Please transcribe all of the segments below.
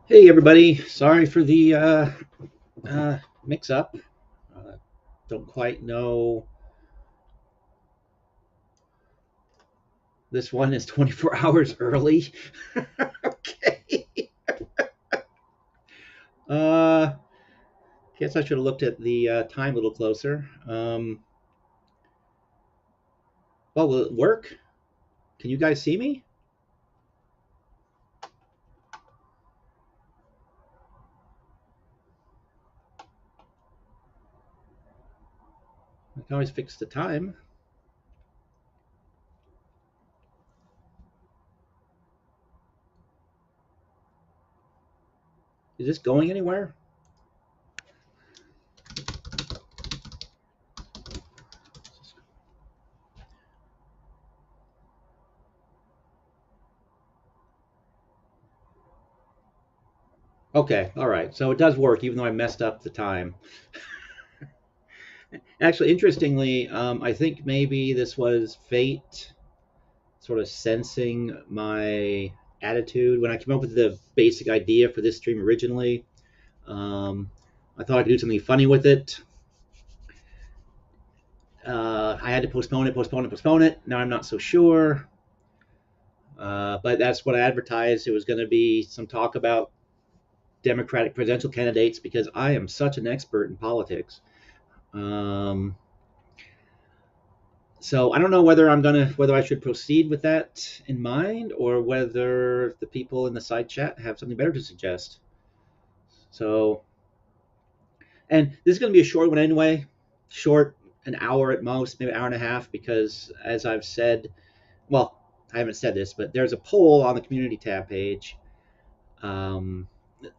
Hey everybody, sorry for the mix-up. Uh, don't quite know. This one is 24 hours early. Okay. Uh, guess I should have looked at the time a little closer. Well, will it work? Can you guys see me? I can always fix the time. Is this going anywhere? Okay, all right. So it does work, even though I messed up the time. Actually, interestingly, I think maybe this was fate sort of sensing my attitude when I came up with the basic idea for this stream originally. Um, I thought I could do something funny with it. I had to postpone it. Now I'm not so sure. But that's what I advertised. It was going to be some talk about Democratic presidential candidates because I am such an expert in politics. Um, so I don't know whether whether I should proceed with that in mind or whether the people in the side chat have something better to suggest. So, and this is going to be a short one anyway, short, an hour at most, maybe an hour and a half, because as I've said, well, I haven't said this, but there's a poll on the community tab page um,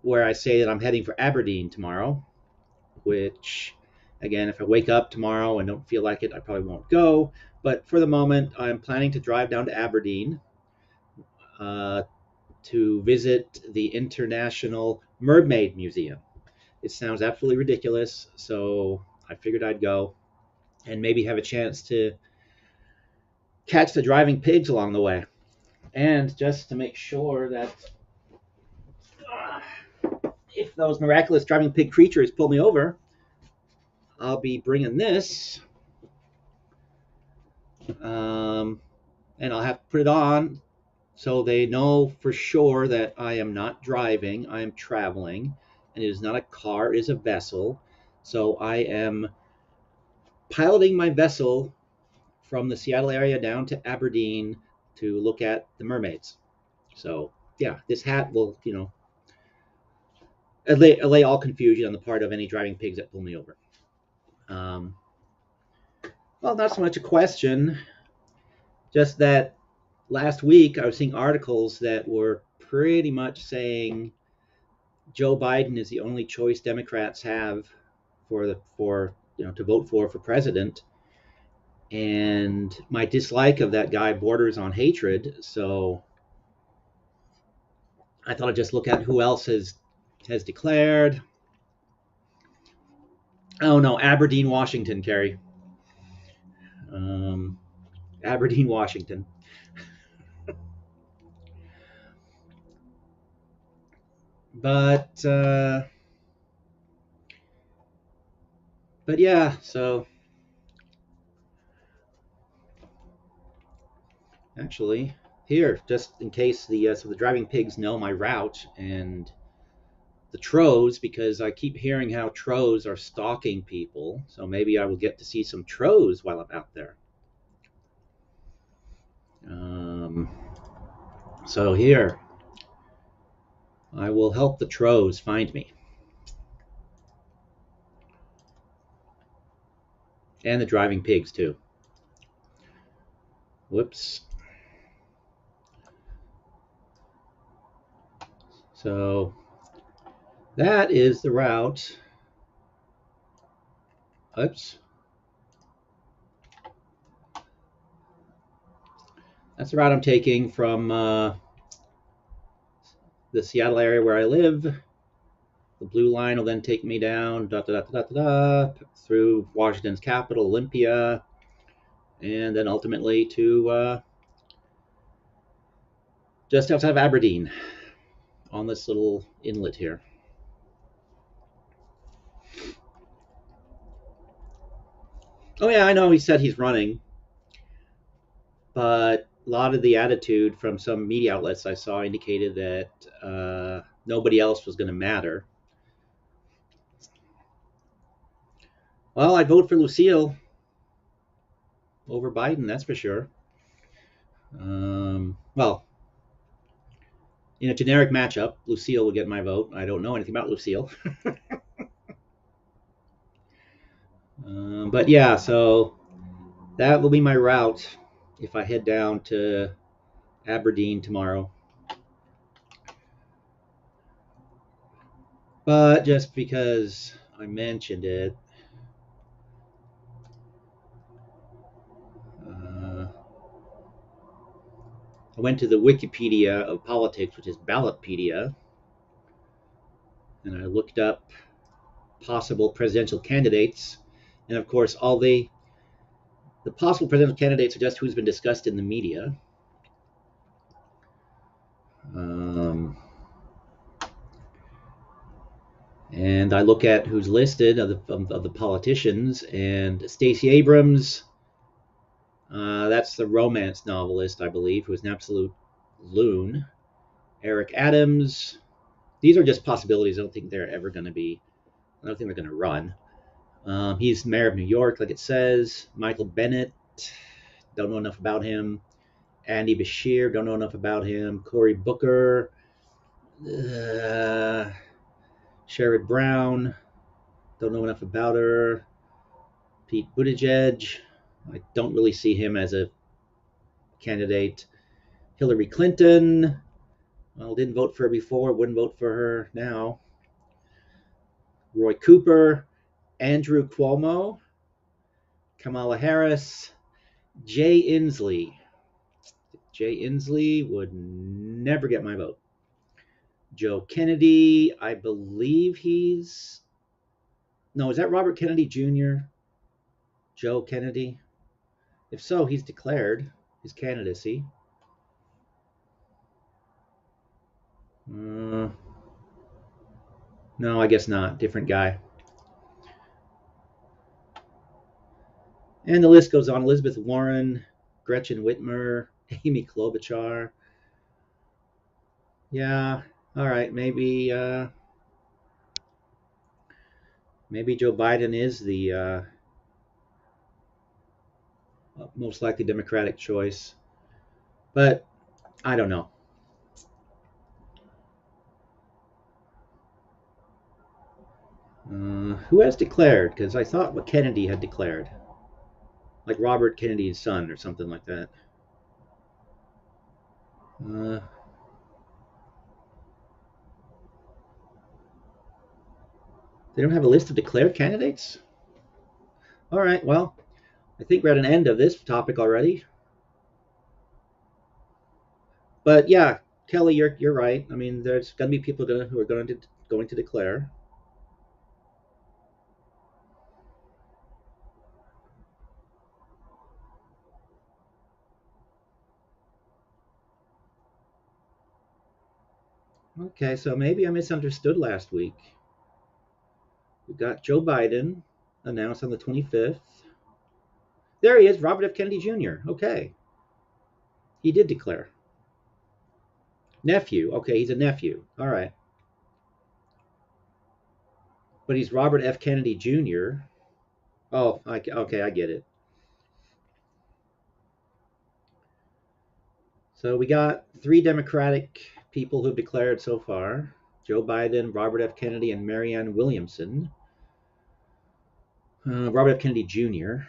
where I say that I'm heading for Aberdeen tomorrow, which, again, if I wake up tomorrow and don't feel like it, I probably won't go. But for the moment, I'm planning to drive down to Aberdeen uh, to visit the International Mermaid Museum. It sounds absolutely ridiculous, so I figured I'd go and maybe have a chance to catch the driving pigs along the way. And just to make sure that if those miraculous driving pig creatures pull me over, I'll be bringing this, and I'll have to put it on so they know for sure that I am not driving, I am traveling, and it is not a car, it is a vessel. So I am piloting my vessel from the Seattle area down to Aberdeen to look at the mermaids. So yeah, this hat will, allay all confusion on the part of any driving pigs that pull me over. Um, well, not so much a question, just that last week I was seeing articles that were pretty much saying Joe Biden is the only choice Democrats have for to vote for president, and my dislike of that guy borders on hatred. So I thought I'd just look at who else has declared. Oh no, Aberdeen, Washington, Kerry. Um, Aberdeen, Washington. But yeah, so actually here, just in case the driving pigs know my route and the Trows, because I keep hearing how Trows are stalking people, so maybe I will get to see some Trows while I'm out there. Um, so here, I will help the Trows find me. And the driving pigs, too. Whoops. So that is the route. Oops. That's the route I'm taking from the Seattle area where I live. The blue line will then take me down through Washington's capital, Olympia, and then ultimately to just outside of Aberdeen on this little inlet here. Oh, yeah, I know he said he's running, but a lot of the attitude from some media outlets I saw indicated that nobody else was going to matter. Well, I'd vote for Lucille over Biden, that's for sure. Well, in a generic matchup, Lucille will get my vote. I don't know anything about Lucille. But yeah, so that will be my route if I head down to Aberdeen tomorrow. But just because I mentioned it, I went to the Wikipedia of politics, which is Ballotpedia, and I looked up possible presidential candidates. And of course, all the possible presidential candidates are just who's been discussed in the media. And I look at who's listed of the politicians, and Stacey Abrams, that's the romance novelist, I believe, who is an absolute loon. Eric Adams, these are just possibilities. I don't think they're ever going to be, I don't think they're going to run. He's mayor of New York, like it says. Michael Bennett, don't know enough about him. Andy Bashir, don't know enough about him. Cory Booker, Sherrod Brown, don't know enough about her. Pete Buttigieg, I don't really see him as a candidate. Hillary Clinton, well, didn't vote for her before, wouldn't vote for her now. Roy Cooper, Andrew Cuomo, Kamala Harris, Jay Inslee. Jay Inslee would never get my vote. Joe Kennedy, I believe he's. No, is that Robert Kennedy Jr.? Joe Kennedy? If so, he's declared his candidacy. No, I guess not. Different guy. And the list goes on. Elizabeth Warren, Gretchen Whitmer, Amy Klobuchar. Yeah, all right. Maybe Joe Biden is the most likely Democratic choice, but I don't know. Who has declared? Because I thought what Kennedy had declared, like Robert Kennedy's son or something like that. They don't have a list of declared candidates? All right, well, I think we're at an end of this topic already. But yeah, Kelly, you're right. I mean, there's going to be people who are going to declare. Okay, so maybe I misunderstood last week. We got Joe Biden announced on the 25th. There he is, Robert F. Kennedy Jr. Okay, he did declare. Nephew. Okay, he's a nephew. All right. But he's Robert F. Kennedy Jr. Oh, okay, I get it. So we got 3 Democratic people who've declared so far: Joe Biden, Robert F. Kennedy, and Marianne Williamson. Robert F. Kennedy Jr.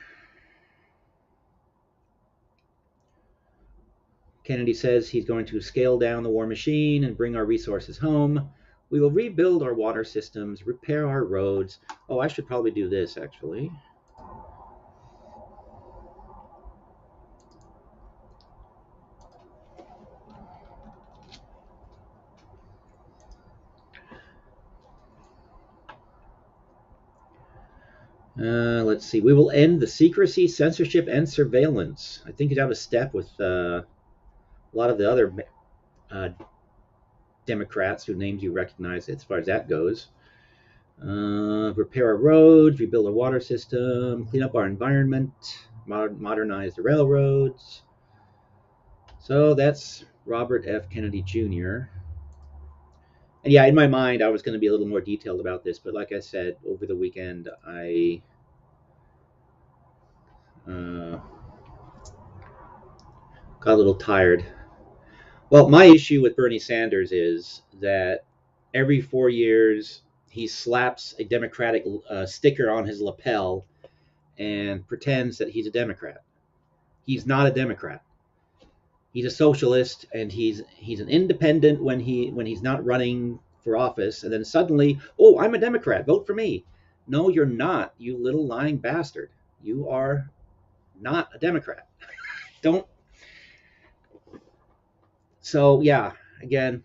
Kennedy says he's going to scale down the war machine and bring our resources home. We will rebuild our water systems, repair our roads. Oh, I should probably do this, actually. Let's see. We will end the secrecy, censorship, and surveillance. I think he's out of step with a lot of the other uh, Democrats whose names you recognize as far as that goes. Repair our roads, rebuild our water system, clean up our environment, modernize the railroads. So that's Robert F. Kennedy Jr. And yeah, in my mind, I was going to be a little more detailed about this, but like I said, over the weekend, I uh, got a little tired. Well, my issue with Bernie Sanders is that every 4 years he slaps a Democratic sticker on his lapel and pretends that he's a Democrat. He's not a Democrat. He's a socialist, and he's an independent when he's not running for office. And then suddenly, oh, I'm a Democrat. Vote for me. No, you're not. You little lying bastard. You are not a Democrat. Don't. So yeah, again,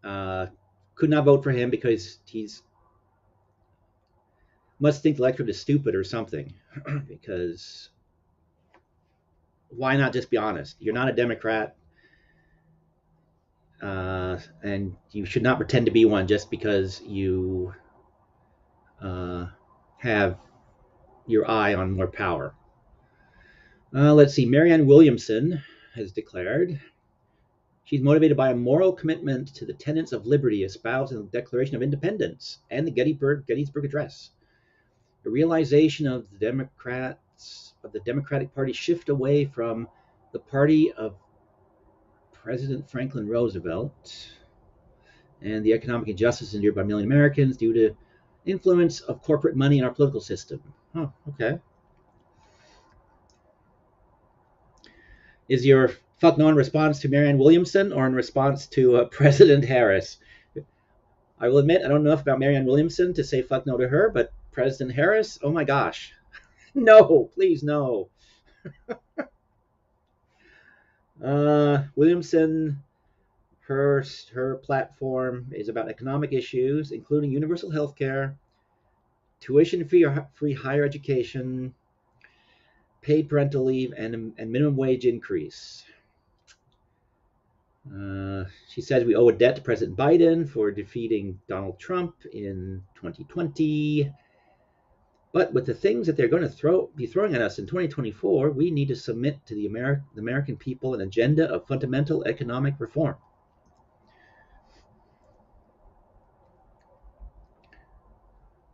uh, could not vote for him because he's must think the electorate is stupid or something. Because why not just be honest? You're not a Democrat, and you should not pretend to be one just because you uh, have your eye on more power. Let's see. Marianne Williamson has declared she's motivated by a moral commitment to the tenets of liberty espoused in the Declaration of Independence and the Gettysburg Address. The realization of the Democratic Party shift away from the party of President Franklin Roosevelt and the economic injustice endured by million Americans due to influence of corporate money in our political system. Oh, okay. Is your fuck no in response to Marianne Williamson or in response to President Harris? I will admit I don't know enough about Marianne Williamson to say fuck no to her, but President Harris, oh my gosh, no, please no. Williamson, her platform is about economic issues, including universal health care, tuition-free higher education, paid parental leave, and minimum wage increase. She says we owe a debt to President Biden for defeating Donald Trump in 2020. But with the things that they're going to be throwing at us in 2024, we need to submit to the American people an agenda of fundamental economic reform.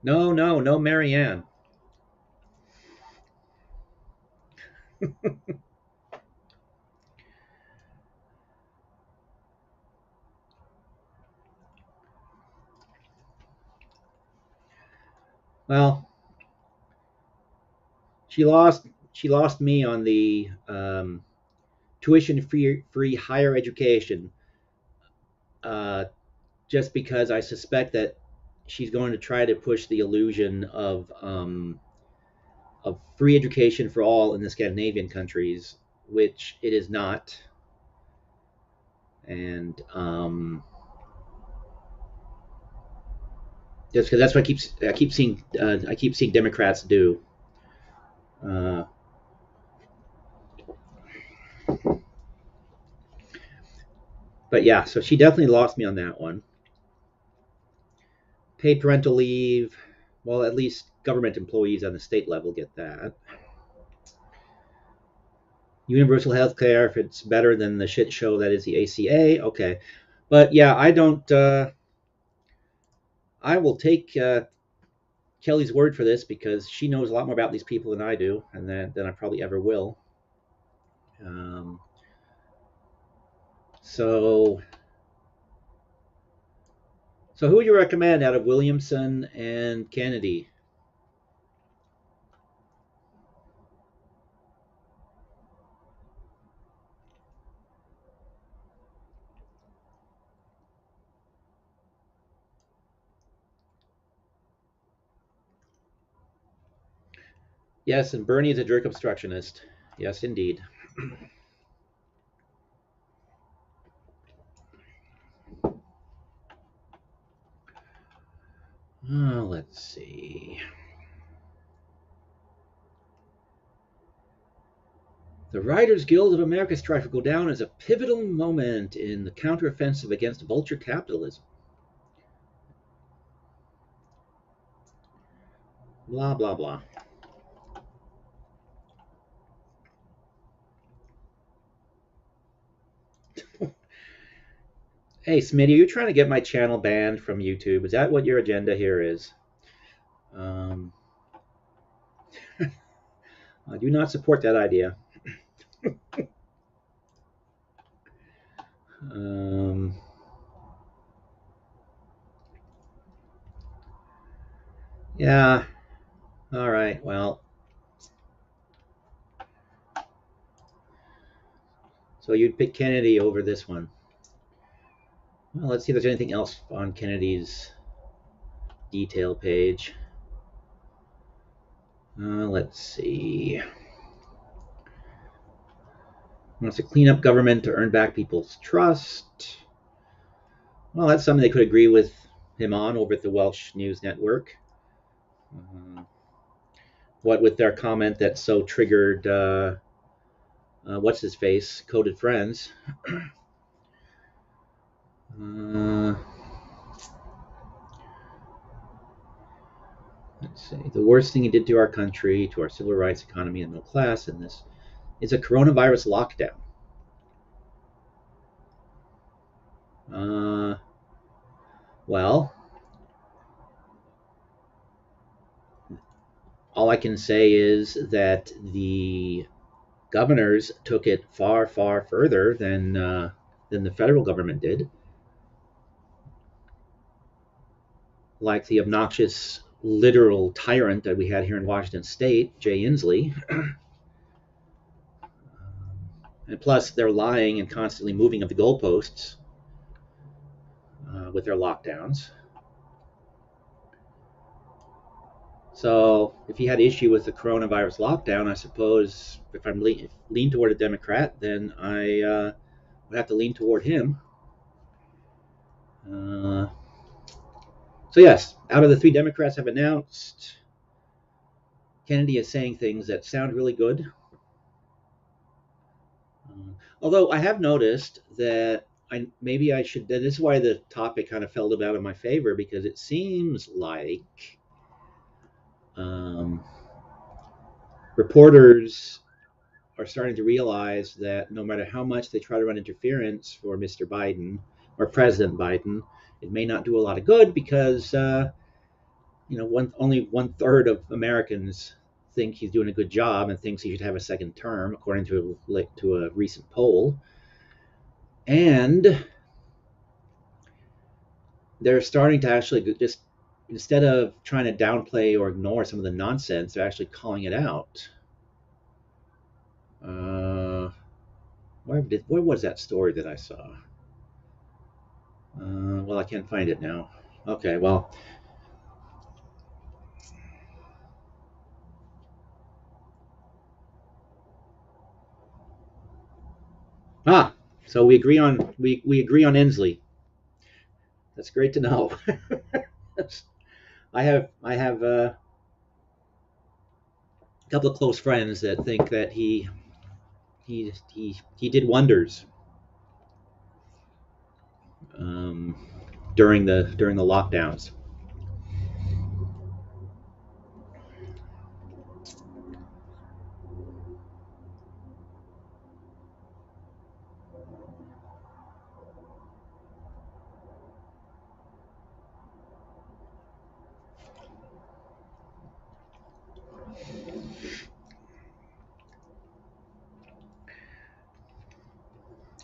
No, no, no, Marianne. Well, she lost. She lost me on the tuition-free higher education, uh, just because I suspect that she's going to try to push the illusion of free education for all in the Scandinavian countries, which it is not. And just because that's what I keep seeing Democrats do. Uh, but yeah, so she definitely lost me on that one. Paid parental leave. Well, at least government employees on the state level get that. Universal health care, if it's better than the shit show that is the ACA, okay. But yeah, I don't. I will take Kelly's word for this because she knows a lot more about these people than I do, and than I probably ever will. Um, so, so who would you recommend out of Williamson and Kennedy? Yes, and Bernie is a jerk obstructionist. Yes, indeed. Let's see. The Writers Guild of America strike will go down as a pivotal moment in the counteroffensive against vulture capitalism. Blah, blah, blah. Hey, Smitty, are you trying to get my channel banned from YouTube? Is that what your agenda here is? Um, I do not support that idea. Um, yeah, all right, well, so you'd pick Kennedy over this one. Well, let's see if there's anything else on Kennedy's detail page. Let's see. Wants to clean up government to earn back people's trust. Well, that's something they could agree with him on over at the Welsh News Network. What with their comment that so triggered what's his face, Coded Friends. uh, let's see. The worst thing he did to our country, to our civil rights, economy, and middle class, and this is a coronavirus lockdown. Uh, well, all I can say is that the governors took it far, far further than the federal government did. Like the obnoxious literal tyrant that we had here in Washington State, Jay Inslee. And plus, they're lying and constantly moving of the goalposts with their lockdowns. So, if you had issue with the coronavirus lockdown, I suppose if I'm lean toward a Democrat, then I would have to lean toward him. Uh, so, yes, out of the three Democrats have announced, Kennedy is saying things that sound really good. Although I have noticed that maybe I should. This is why the topic kind of fell out of my favor, because it seems like um, reporters are starting to realize that no matter how much they try to run interference for Mr. Biden or President Biden, it may not do a lot of good because only 1/3 of Americans think he's doing a good job and thinks he should have a second term, according to a recent poll. And they're starting to actually just, instead of trying to downplay or ignore some of the nonsense, they're actually calling it out. Where was that story that I saw? Well, I can't find it now. Okay, well, so we agree on Inslee. That's great to know. I have a couple of close friends that think that he did wonders um, during the lockdowns.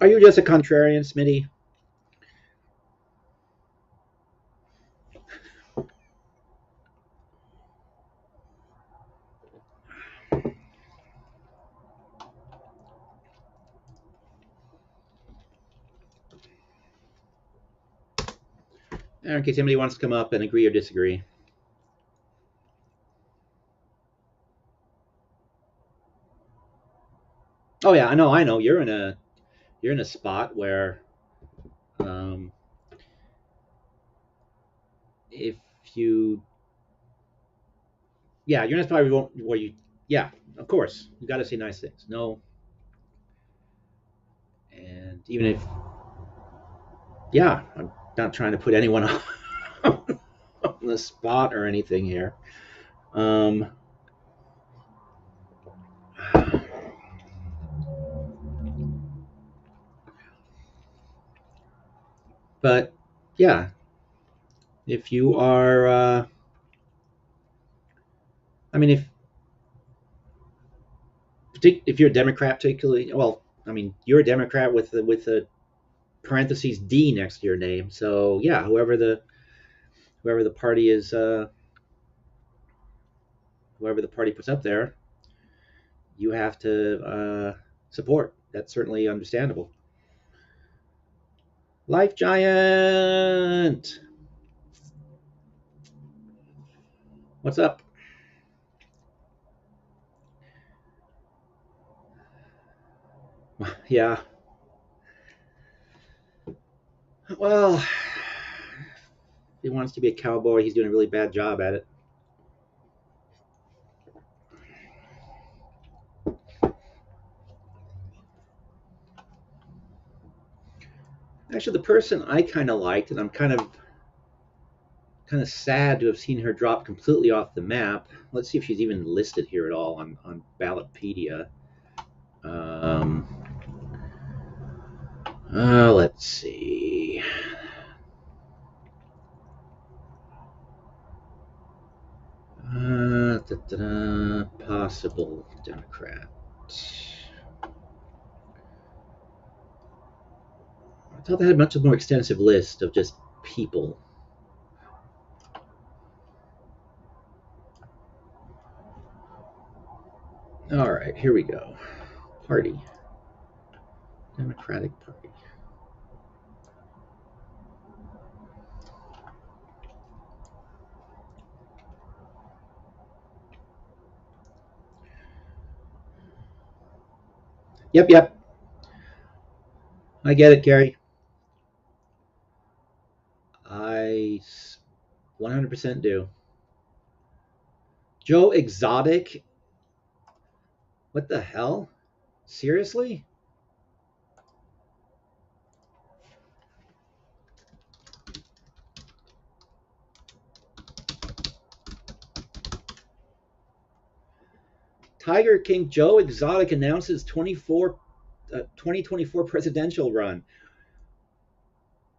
Are you just a contrarian, Smitty? In case anybody wants to come up and agree or disagree. Oh yeah, I know. You're in a spot where um, if you you're in a spot where you yeah, of course you got to say nice things. No, And even if, yeah, I'm not trying to put anyone on the spot or anything here. Um, but yeah, if you are, I mean, if you're a Democrat, particularly, well, I mean, you're a Democrat with a parentheses D next to your name. So yeah, whoever the party is, whoever the party puts up there, you have to support. That's certainly understandable. Life Giant, what's up? Yeah, well, if he wants to be a cowboy, he's doing a really bad job at it. Actually, the person I kind of liked, and I'm kind of sad to have seen her drop completely off the map. Let's see if she's even listed here at all on Ballotpedia. Um, let's see. Possible Democrat. I thought they had a much more extensive list of just people. All right, here we go. Party. Democratic Party. Yep, yep. I get it, Gary. I 100% do. Joe Exotic? What the hell? Seriously? Tiger King Joe Exotic announces 2024 presidential run.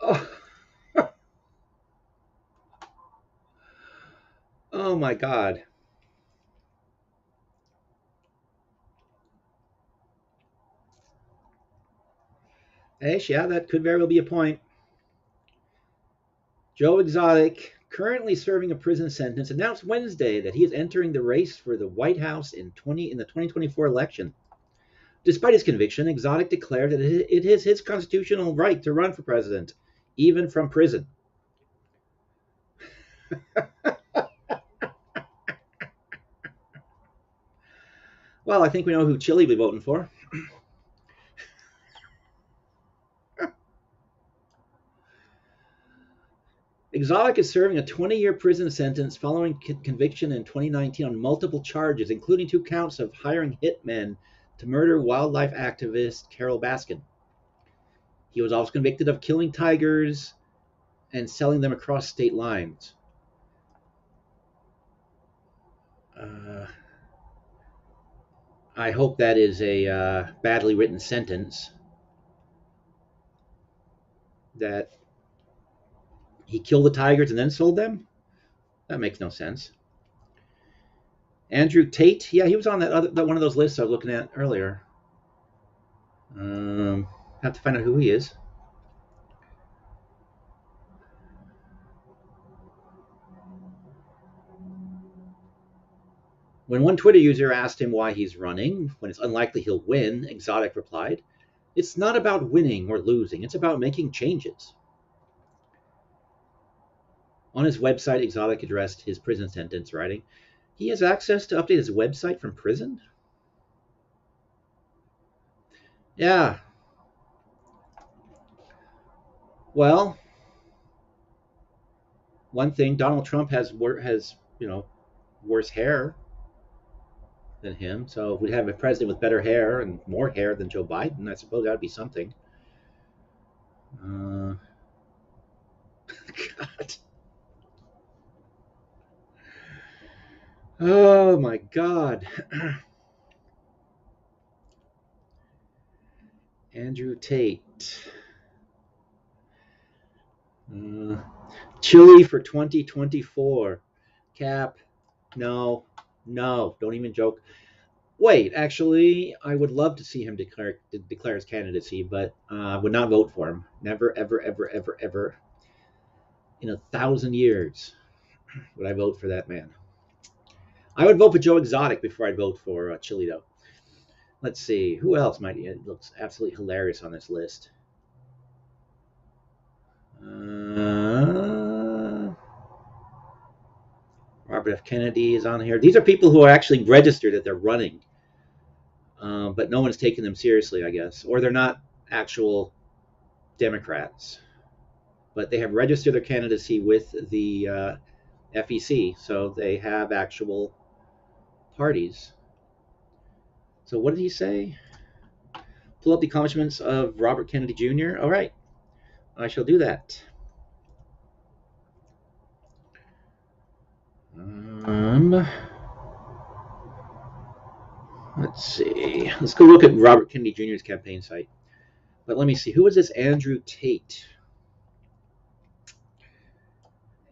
Oh, oh my God. Hey, yeah, that could very well be a point. Joe Exotic, currently serving a prison sentence, announced Wednesday that he is entering the race for the White House in the 2024 election. Despite his conviction, Exotic declared that it is his constitutional right to run for president, even from prison. Well, I think we know who Chile will be voting for. Exotic is serving a 20-year prison sentence following conviction in 2019 on multiple charges, including 2 counts of hiring hitmen to murder wildlife activist Carol Baskin. He was also convicted of killing tigers and selling them across state lines. Uh, I hope that is a badly written sentence that he killed the tigers and then sold them. That makes no sense. Andrew Tate, yeah, he was on that one of those lists I was looking at earlier. Have to find out who he is. When one Twitter user asked him why he's running, when it's unlikely he'll win, Exotic replied, "It's not about winning or losing, it's about making changes." On his website, Exotic addressed his prison sentence, writing, "He has access to update his website from prison?" Yeah. Well, one thing, Donald Trump has worse hair than him. So if we have a president with better hair and more hair than Joe Biden, I suppose that would be something. Uh, God. Oh my God. Andrew Tate. Uh, Chile for 2024. Cap. No. No. Don't even joke. Wait, actually, I would love to see him declare his candidacy, but I would not vote for him. Never, ever, ever, ever, ever in 1,000 years would I vote for that man. I would vote for Joe Exotic before I'd vote for Chile, though. Let's see. Who else might it looks absolutely hilarious on this list? Robert F. Kennedy is on here. These are people who are actually registered that they're running, but no one's taking them seriously, I guess, or they're not actual Democrats, but they have registered their candidacy with the FEC, so they have actual parties. So what did he say? Pull up the accomplishments of Robert Kennedy Jr. All right, I shall do that. Let's see. Let's go look at Robert Kennedy Jr.'s campaign site. But let me see. Who is this Andrew Tate?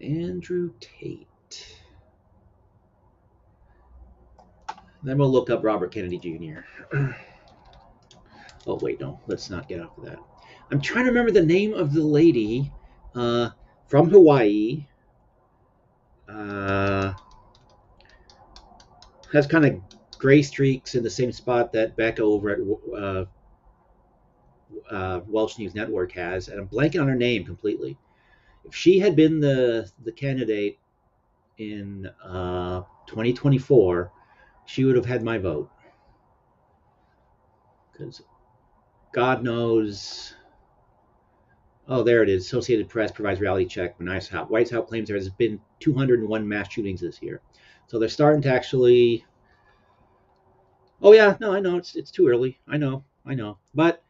Andrew Tate. Then we'll look up Robert Kennedy Jr. Oh, wait, no. Let's not get off of that. I'm trying to remember the name of the lady from Hawaii. Has kind of gray streaks in the same spot that Becca over at Welsh News Network has, and I'm blanking on her name completely. If she had been the candidate in 2024, she would have had my vote. Because God knows. Oh, there it is. Associated Press provides reality check. White House claims there has been 201 mass shootings this year. So they're starting to actually. Oh yeah, no, I know it's too early. I know. But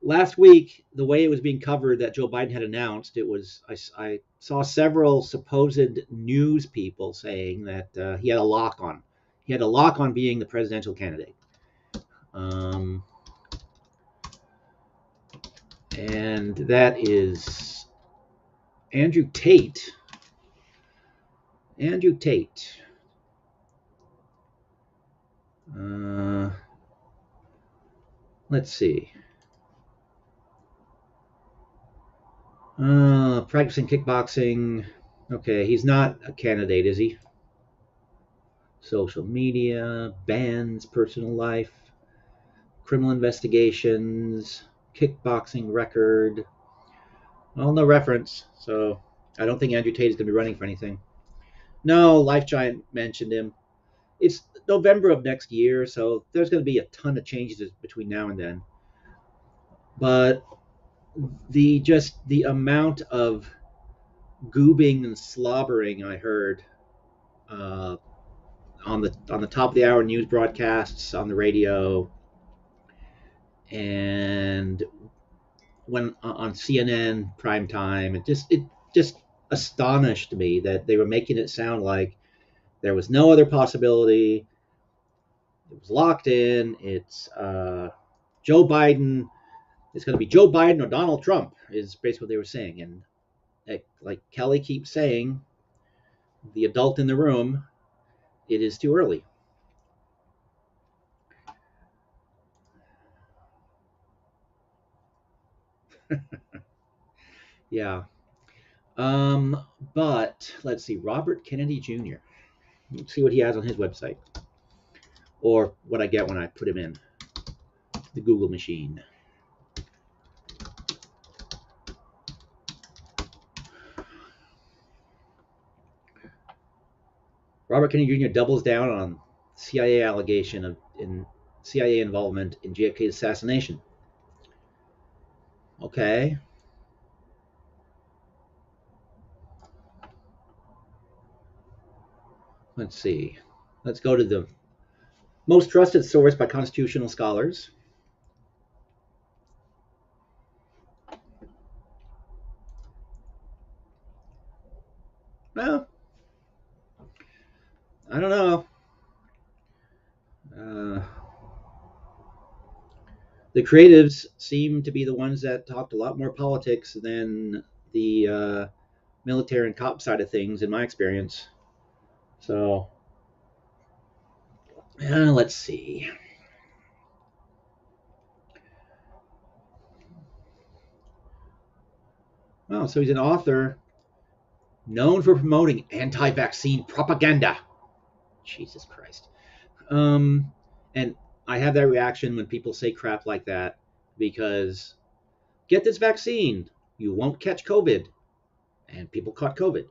last week, the way it was being covered that Joe Biden had announced, it was I saw several supposed news people saying that he had a lock on. He had a lock on being the presidential candidate. And that is Andrew Tate. Andrew Tate. Let's see. Practicing kickboxing. Okay, he's not a candidate, is he? Social media, bans, personal life, criminal investigations, kickboxing record. Well, no reference, so I don't think Andrew Tate is going to be running for anything. No, Life Giant mentioned him. It's November of next year, so there's going to be a ton of changes between now and then. But the amount of goobing and slobbering I heard on the top of the hour news broadcasts on the radio and when on CNN prime time, it just astonished me that they were making it sound like there was no other possibility. It was locked in. It's Joe Biden. It's going to be Joe Biden or Donald Trump is basically what they were saying. And like Kelly keeps saying, the adult in the room, it is too early. Yeah. But let's see, Robert Kennedy Jr. Let's see what he has on his website, or what I get when I put him in the Google machine. Robert Kennedy Jr. doubles down on CIA allegation of CIA involvement in JFK's assassination. Okay. Let's see. Let's go to the most trusted source by constitutional scholars. the creatives seem to be the ones that talked a lot more politics than the military and cop side of things, in my experience. So let's see. Oh, so he's an author known for promoting anti-vaccine propaganda. Jesus Christ. And I have that reaction when people say crap like that because get this vaccine, you won't catch COVID, and people caught COVID.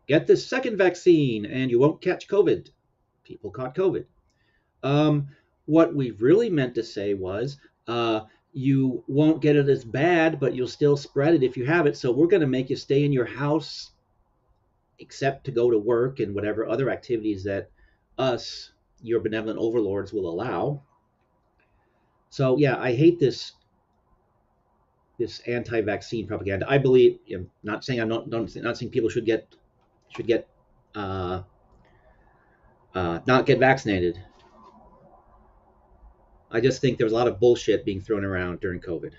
Get this second vaccine, and you won't catch COVID. People caught COVID. Um, what we really meant to say was, you won't get it as bad, but you'll still spread it if you have it. So we're going to make you stay in your house, except to go to work and whatever other activities that us, your benevolent overlords, will allow. So yeah, I hate this anti-vaccine propaganda. I believe, not saying not saying people should get uh, not get vaccinated. I just think there was a lot of bullshit being thrown around during COVID.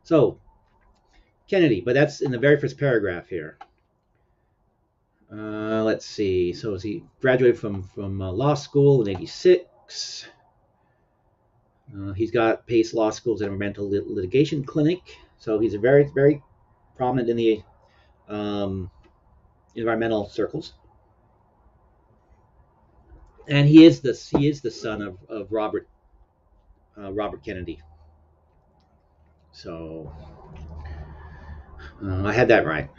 So Kennedy, but that's in the very first paragraph here. Let's see. So he graduated from law school in '86. He's got Pace Law School's environmental litigation clinic. So he's a very prominent in the um, environmental circles. And he is the son of Robert Kennedy. So I had that right.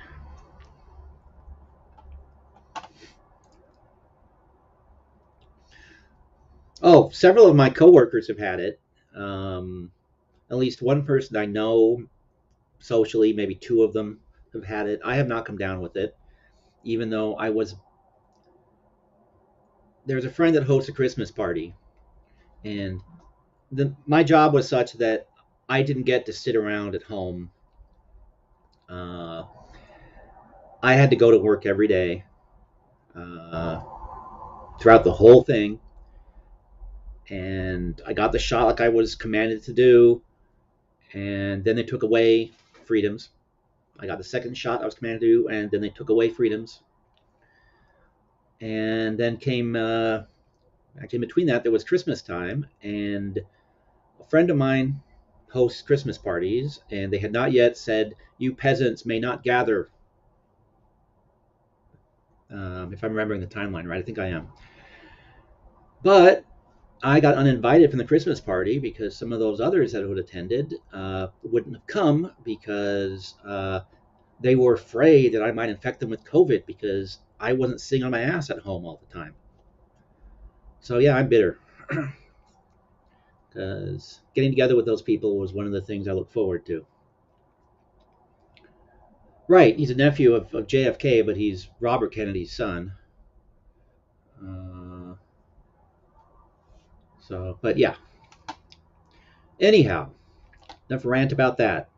Oh, several of my coworkers have had it. Um, at least one person I know socially, maybe two of them have had it. I have not come down with it, even though I was. There's a friend that hosts a Christmas party, and my job was such that I didn't get to sit around at home. Uh, I had to go to work every day uh, throughout the whole thing, and I got the shot like I was commanded to do, and then they took away freedoms. I got the second shot I was commanded to do, and then they took away freedoms. And then came actually in between that there was Christmas time, and a friend of mine hosts Christmas parties, and they had not yet said you peasants may not gather. If I'm remembering the timeline right, I think I am. But I got uninvited from the Christmas party because some of those others that would have attended wouldn't have come because they were afraid that I might infect them with COVID because I wasn't sitting on my ass at home all the time. So yeah, I'm bitter because getting together with those people was one of the things I look forward to. Right, he's a nephew of JFK, but he's Robert Kennedy's son. Uh, but yeah. Anyhow, enough rant about that.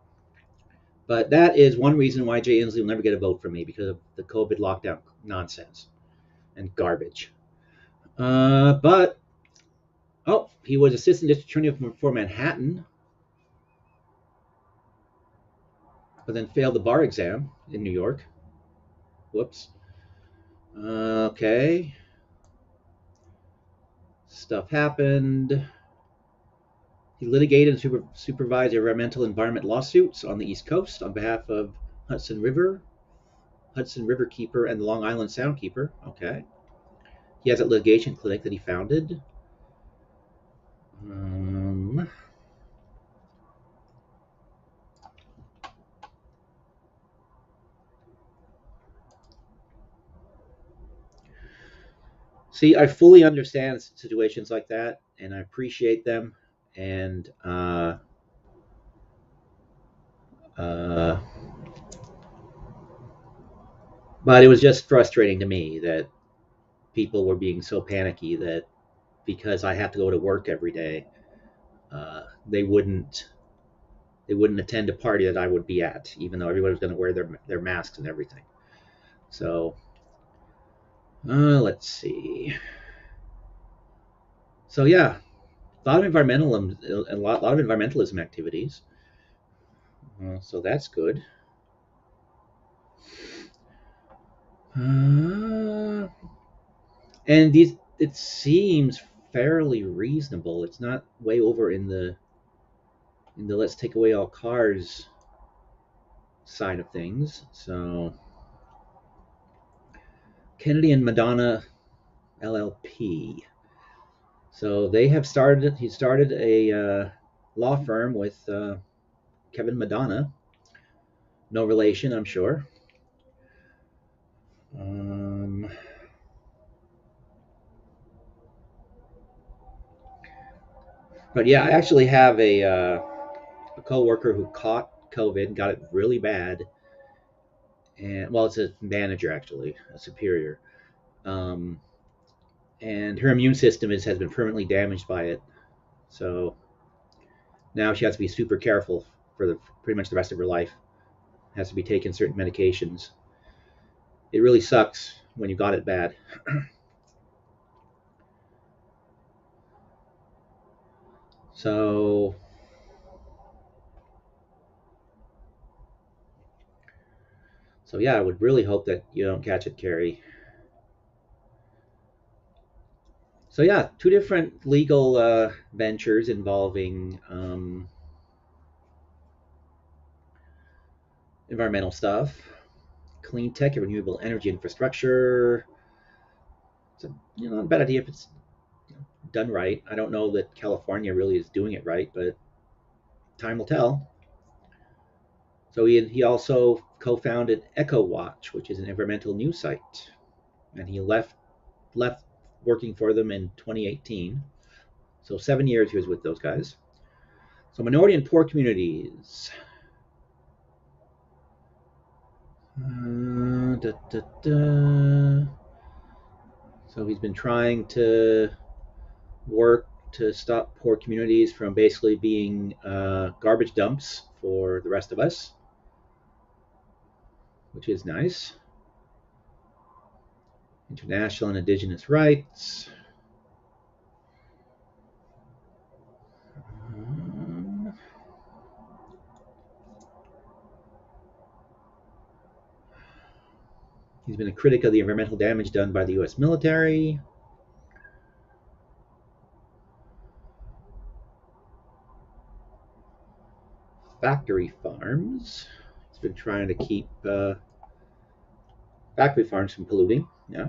But that is one reason why Jay Inslee will never get a vote from me because of the COVID lockdown nonsense and garbage. But he was assistant district attorney for Manhattan, but then failed the bar exam in New York. Whoops. Okay. Stuff happened. He litigated and supervised environmental environment lawsuits on the East Coast on behalf of Hudson River Keeper, and the Long Island Sound Keeper. Okay. He has a litigation clinic that he founded. Um, See, I fully understand situations like that, and I appreciate them. And uh, but it was just frustrating to me that people were being so panicky that because I have to go to work every day, they wouldn't attend a party that I would be at, even though everybody was going to wear their masks and everything. So let's see. So yeah, A lot of environmentalism activities. So that's good. Uh, and these, it seems fairly reasonable. It's not way over in the let's take away all cars side of things. So Kennedy and Madonna LLP. So they have started. He started a law firm with Kevin Madonna. No relation, I'm sure. Um, but yeah, I actually have a coworker who caught COVID, got it really bad, and well, it's a manager actually, a superior, um, and her immune system has been permanently damaged by it. So now she has to be super careful for pretty much the rest of her life. Has to be taking certain medications. It really sucks when you got it bad. So yeah, I would really hope that you don't catch it, Carrie. So yeah, two different legal ventures involving environmental stuff, clean tech and renewable energy infrastructure. It's not a bad idea if it's done right. I don't know that California really is doing it right, but time will tell. So he also co-founded EcoWatch, which is an environmental news site, and he left working for them in 2018. So 7 years he was with those guys. So minority and poor communities. Da, da, da. So he's been trying to work to stop poor communities from basically being garbage dumps for the rest of us, which is nice. International and indigenous rights. Um, he's been a critic of the environmental damage done by the U.S. military. Factory farms. He's been trying to keep factory farms from polluting. Yeah.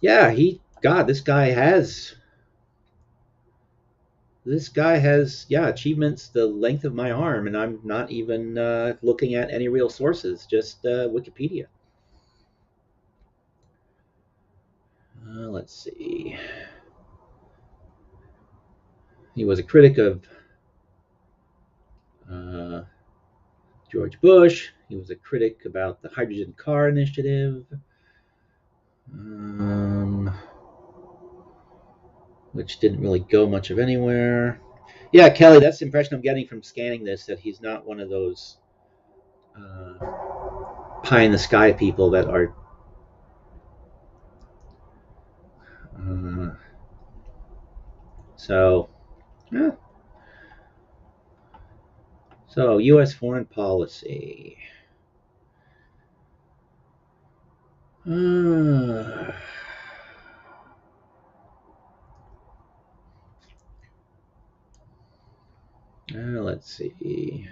Yeah, God, this guy has achievements the length of my arm, and I'm not even looking at any real sources, just Wikipedia. Let's see. He was a critic of uh, George Bush. He was a critic about the hydrogen car initiative, um, which didn't really go much of anywhere. Yeah, Kelly, that's the impression I'm getting from scanning this, that he's not one of those pie in the sky people that are uh, so. Yeah. So, U.S. foreign policy. Uh, let's see.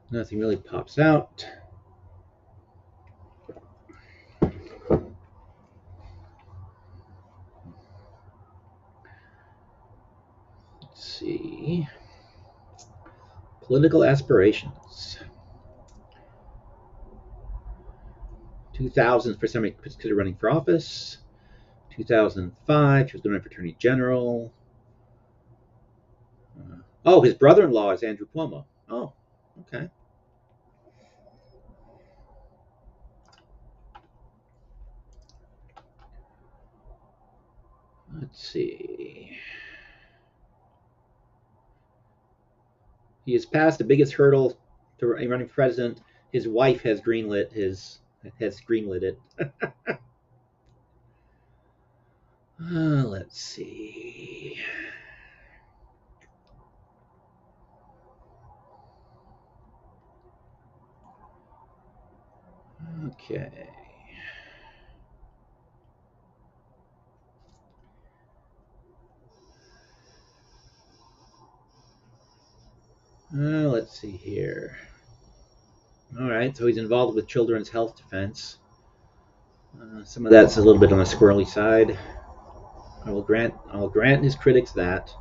Nothing really pops out. Let's see. Political aspirations. 2000, first time he considered running for office. 2005, he was going to run for attorney general. Oh, his brother-in-law is Andrew Cuomo. Oh, okay. Let's see. He has passed the biggest hurdle to running for president, his wife has greenlit it. Let's see. Okay. Let's see here. All right, so he's involved with Children's Health Defense. Some of that's a little bit on the squirrely side. I'll grant his critics that.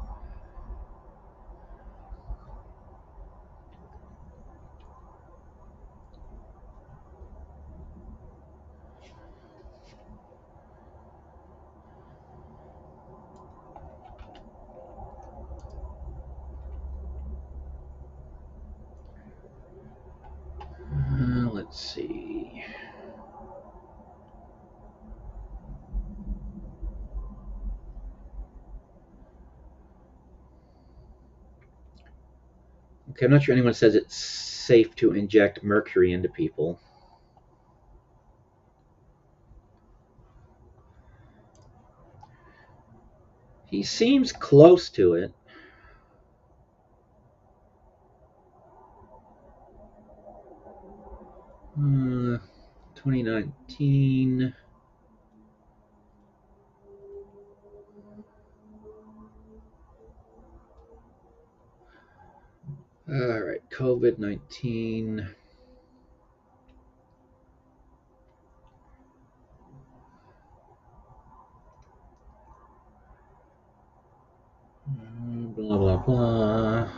Let's see. Okay, I'm not sure anyone says it's safe to inject mercury into people. He seems close to it. Uh, 2019. All right, COVID-19. Blah, blah, blah.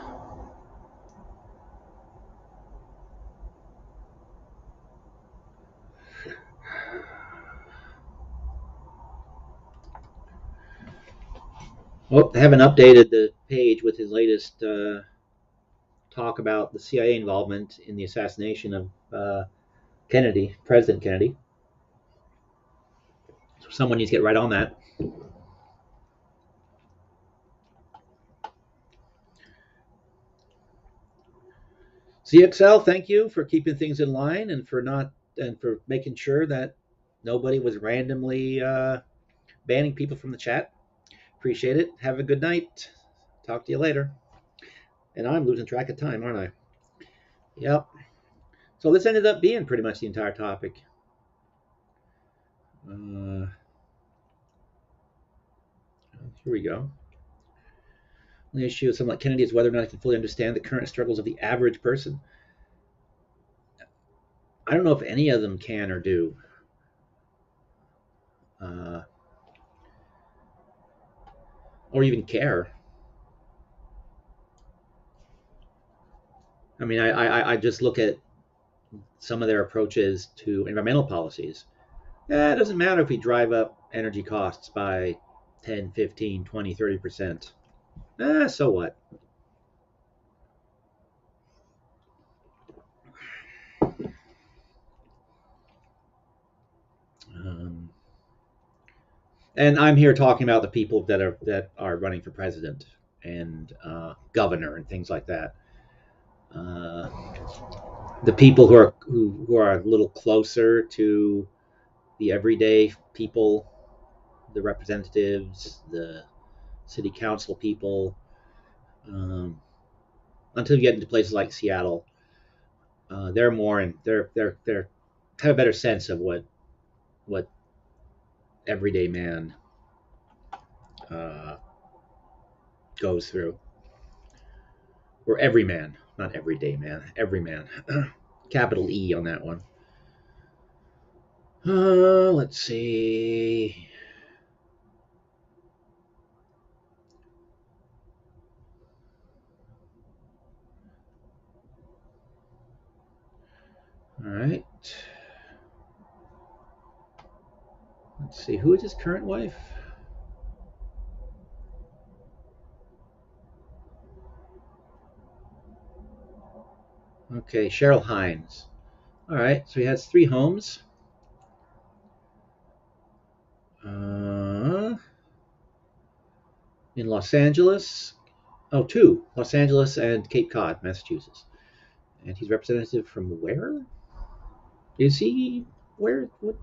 Oh, I haven't updated the page with his latest talk about the CIA involvement in the assassination of Kennedy, President Kennedy. So someone needs to get right on that. CXL, thank you for keeping things in line and for making sure that nobody was randomly banning people from the chat. Appreciate it. Have a good night. Talk to you later. And I'm losing track of time, aren't I? Yep. So this ended up being pretty much the entire topic. Here we go. The issue of someone like Kennedy is whether or not he can fully understand the current struggles of the average person. I don't know if any of them can or do. Or even care. I mean, I just look at some of their approaches to environmental policies. It doesn't matter if we drive up energy costs by 10, 15, 20, 30%. So what? And I'm here talking about the people that are running for president and governor and things like that. The people who are a little closer to the everyday people, the representatives, the city council people, until you get into places like Seattle, they're more and they're have a better sense of what everyday man uh, goes through, or every man, not everyday man, every man, capital E on that one. Let's see. All right. Let's see. Who is his current wife? Okay, Cheryl Hines. All right. So he has 3 homes. In Los Angeles. Oh, 2. Los Angeles and Cape Cod, Massachusetts. And he's representative from where? Is he where? What?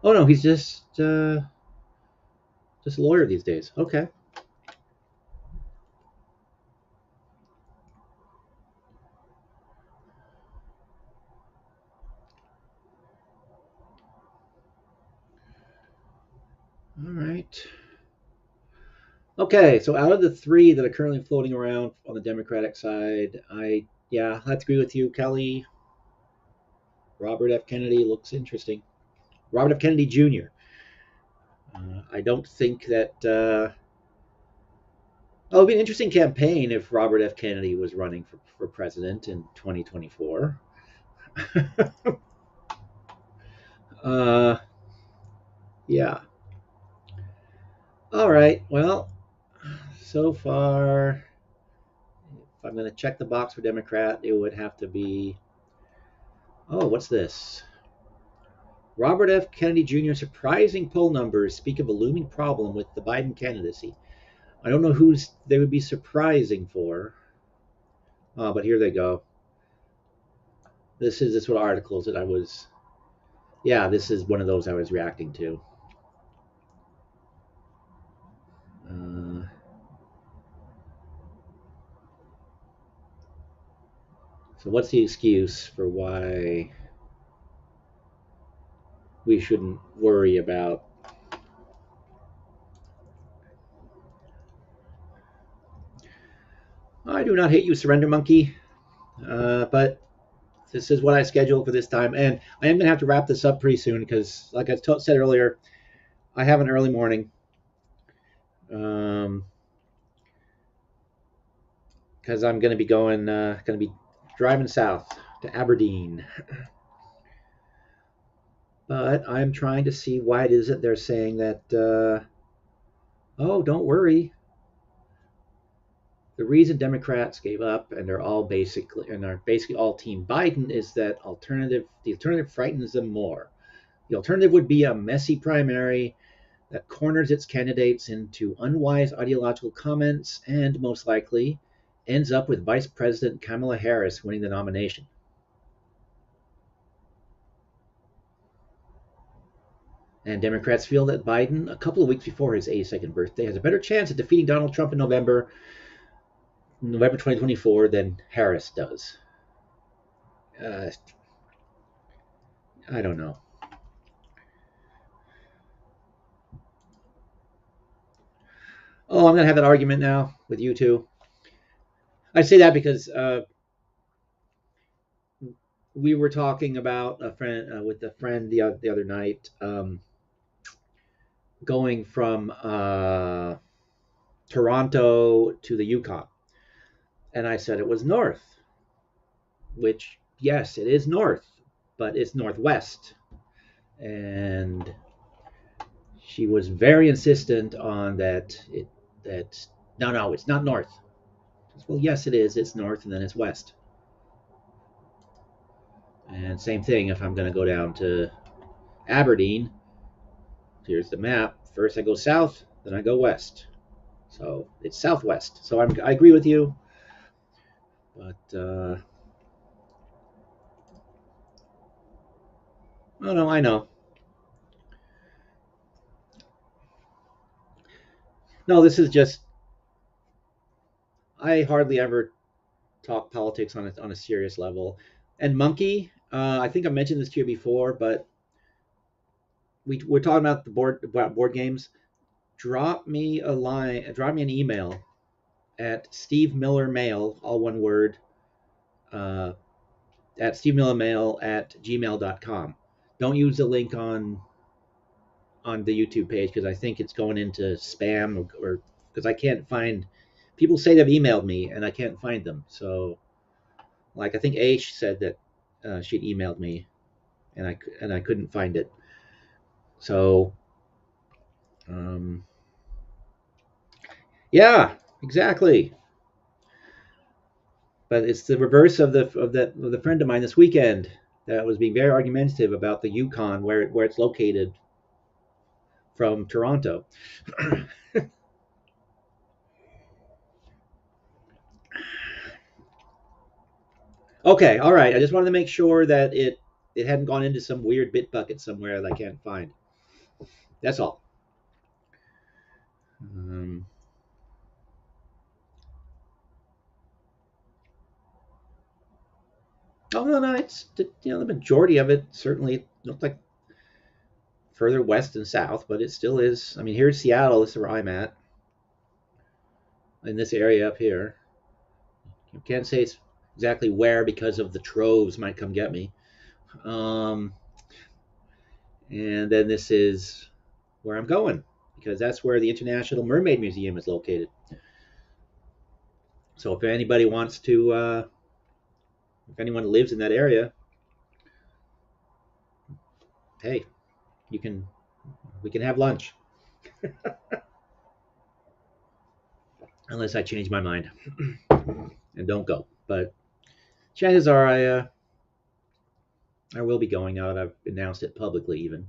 Oh no, he's just a lawyer these days. Okay. All right. Okay, so out of the three that are currently floating around on the Democratic side, I have to agree with you, Kelly. Robert F. Kennedy looks interesting. Robert F. Kennedy Jr. I don't think that. Oh, it'd be an interesting campaign if Robert F. Kennedy was running for president in 2024. uh, yeah. All right. Well, so far, if I'm going to check the box for Democrat, it would have to be. Oh, what's this? Robert F. Kennedy Jr.'s surprising poll numbers speak of a looming problem with the Biden candidacy. I don't know who they would be surprising for, but here they go. This what articles that I was. Yeah, this is one of those I was reacting to. Uh, so what's the excuse for why we shouldn't worry about? I do not hate you, Surrender Monkey, but this is what I scheduled for this time, and I am gonna have to wrap this up pretty soon because, like said earlier, I have an early morning. Um, because I'm going to be going to be driving south to Aberdeen. But I'm trying to see why it is that they're saying that. Oh, don't worry. The reason Democrats gave up and are basically all Team Biden is that the alternative frightens them more. The alternative would be a messy primary that corners its candidates into unwise ideological comments and most likely ends up with Vice President Kamala Harris winning the nomination. And Democrats feel that Biden, a couple of weeks before his 82nd birthday, has a better chance of defeating Donald Trump in November 2024, than Harris does. Uh, I don't know. Oh, I'm going to have that argument now with you two. I say that because we were talking about a friend with a friend the other night, going from Toronto to the Yukon, and I said it was north, which yes, it is north, but it's northwest, and she was very insistent on that no, it's not north. Says, well, yes, it is. It's north, and then it's west. And same thing if I'm going to go down to Aberdeen. Here's the map. First I go south, then I go west. So it's southwest. So I agree with you, but oh no, I know. No, this is just I hardly ever talk politics on a serious level. And Monkey, I think I mentioned this to you before, but we're talking about board games. Drop me an email at Steve Miller Mail, all one word, uh, at Steve Miller Mail at gmail.com. Don't use the link on the YouTube page because I think it's going into spam or because I can't find. People say they've emailed me and I can't find them. So, like I think Aish said that she'd emailed me and I couldn't find it. So, um, yeah, exactly. But it's the reverse of the friend of mine this weekend that was being very argumentative about the Yukon where it's located from Toronto. Okay, all right. I just wanted to make sure that it hadn't gone into some weird bit bucket somewhere that I can't find. That's all. Um, oh no, no, it's the majority of it certainly looked like further west and south, but it still is. I mean, here's Seattle. This is where I'm at in this area up here. You can't say it's exactly where because of the troves might come get me. Um, and then this is where I'm going because that's where the International Mermaid Museum is located. So if anybody wants to, if anyone lives in that area, hey, you can we can have lunch unless I change my mind and don't go. But chances are I will be going now that I've announced it publicly even.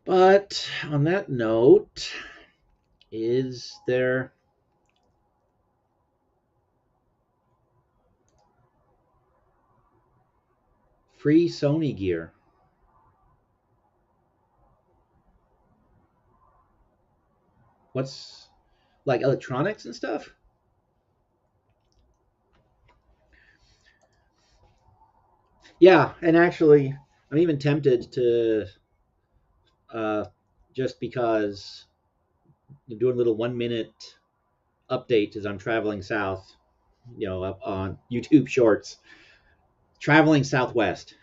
But on that note, is there free Sony gear? What's like electronics and stuff? Yeah, and actually, I'm even tempted to uh, just because I'm doing a little 1 minute update as I'm traveling south, up on YouTube Shorts, traveling southwest,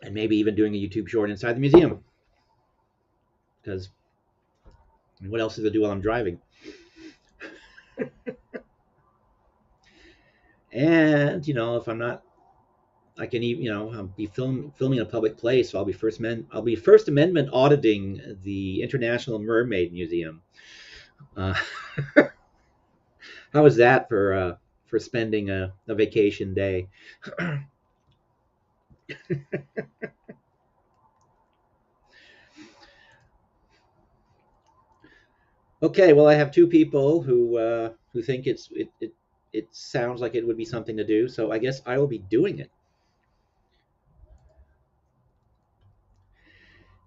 and maybe even doing a YouTube short inside the museum. Because what else is to do while I'm driving? And if I'm not, I can even I'll be filming in a public place, so I'll be First Amendment auditing the International Mermaid Museum. Uh, how is that for spending a vacation day? Okay, well, I have two people who think it sounds like it would be something to do, so I guess I will be doing it.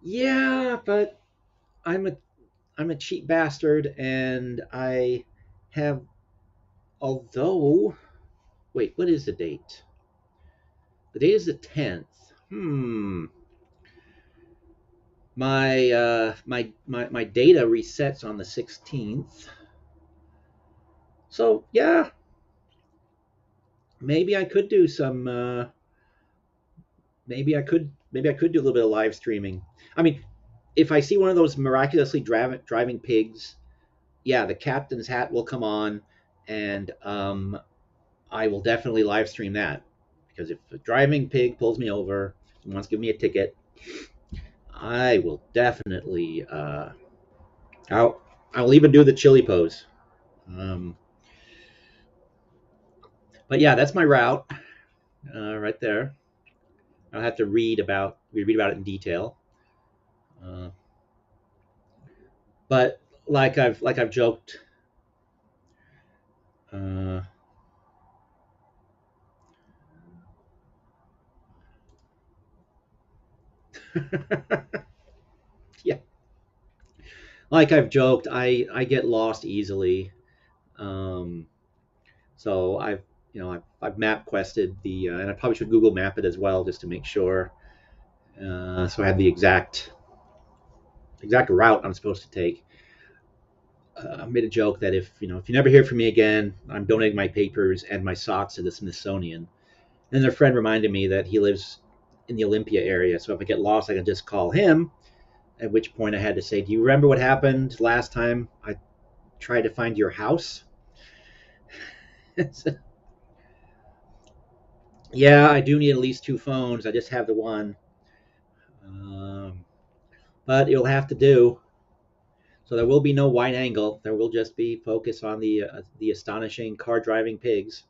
Yeah, but I'm a I'm a cheap bastard, and I have although wait, what is the date? The date is the 10th. My data resets on the 16th. So yeah, maybe I could do some. Maybe I could do a little bit of live streaming. I mean, if I see one of those miraculously driving pigs, yeah, the captain's hat will come on, and I will definitely live stream that because if a driving pig pulls me over and wants to give me a ticket, I will definitely. I'll even do the chili pose. Um, but yeah, that's my route right there. I'll have to read about it in detail. Uh, but like I've joked. Uh, yeah, like I've joked, I get lost easily. Um, so I've map quested and I probably should Google Map it as well just to make sure. So I have the exact route I'm supposed to take. I made a joke that if you never hear from me again, I'm donating my papers and my socks to the Smithsonian. And their friend reminded me that he lives in the Olympia area, so if I get lost, I can just call him. At which point I had to say, "Do you remember what happened last time I tried to find your house?" Yeah, I do need at least two phones. I just have the one, um, but it'll have to do. So there will be no wide angle. There will just be focus on the astonishing car driving pigs.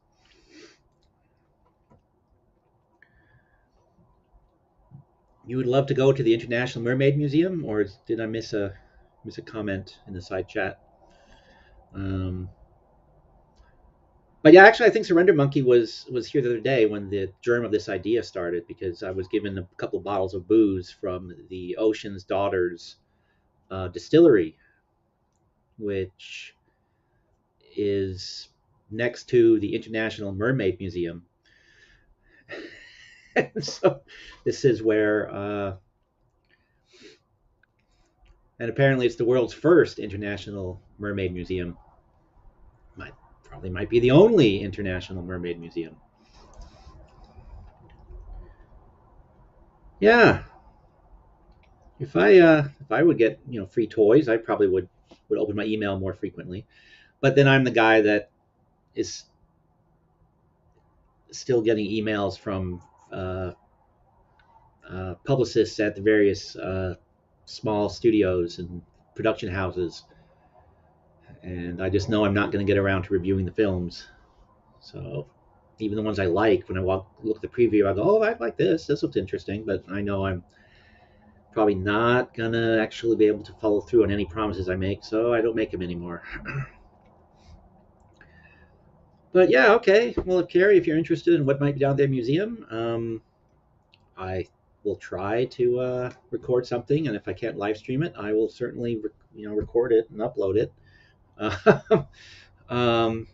You would love to go to the International Mermaid Museum, or did I miss a comment in the side chat? Um, But yeah, actually, I think Surrender Monkey was here the other day when the germ of this idea started, because I was given a couple of bottles of booze from the Ocean's Daughters distillery, which is next to the International Mermaid Museum. So this is where, and apparently it's the world's first International Mermaid Museum. Might Probably might be the only International Mermaid Museum. Yeah, if I would get free toys, I probably would open my email more frequently. But then I'm the guy that is still getting emails from uh, publicists at the various small studios and production houses, and I just know I'm not going to get around to reviewing the films. So even the ones I like, when I look at the preview, I go, "Oh, I like this. This looks interesting," but I know I'm probably not gonna actually be able to follow through on any promises I make, so I don't make them anymore. But yeah, okay. Well, Carrie, if you're interested in what might be down there museum, I will try to record something, and if I can't live stream it, I will certainly record it and upload it. Um,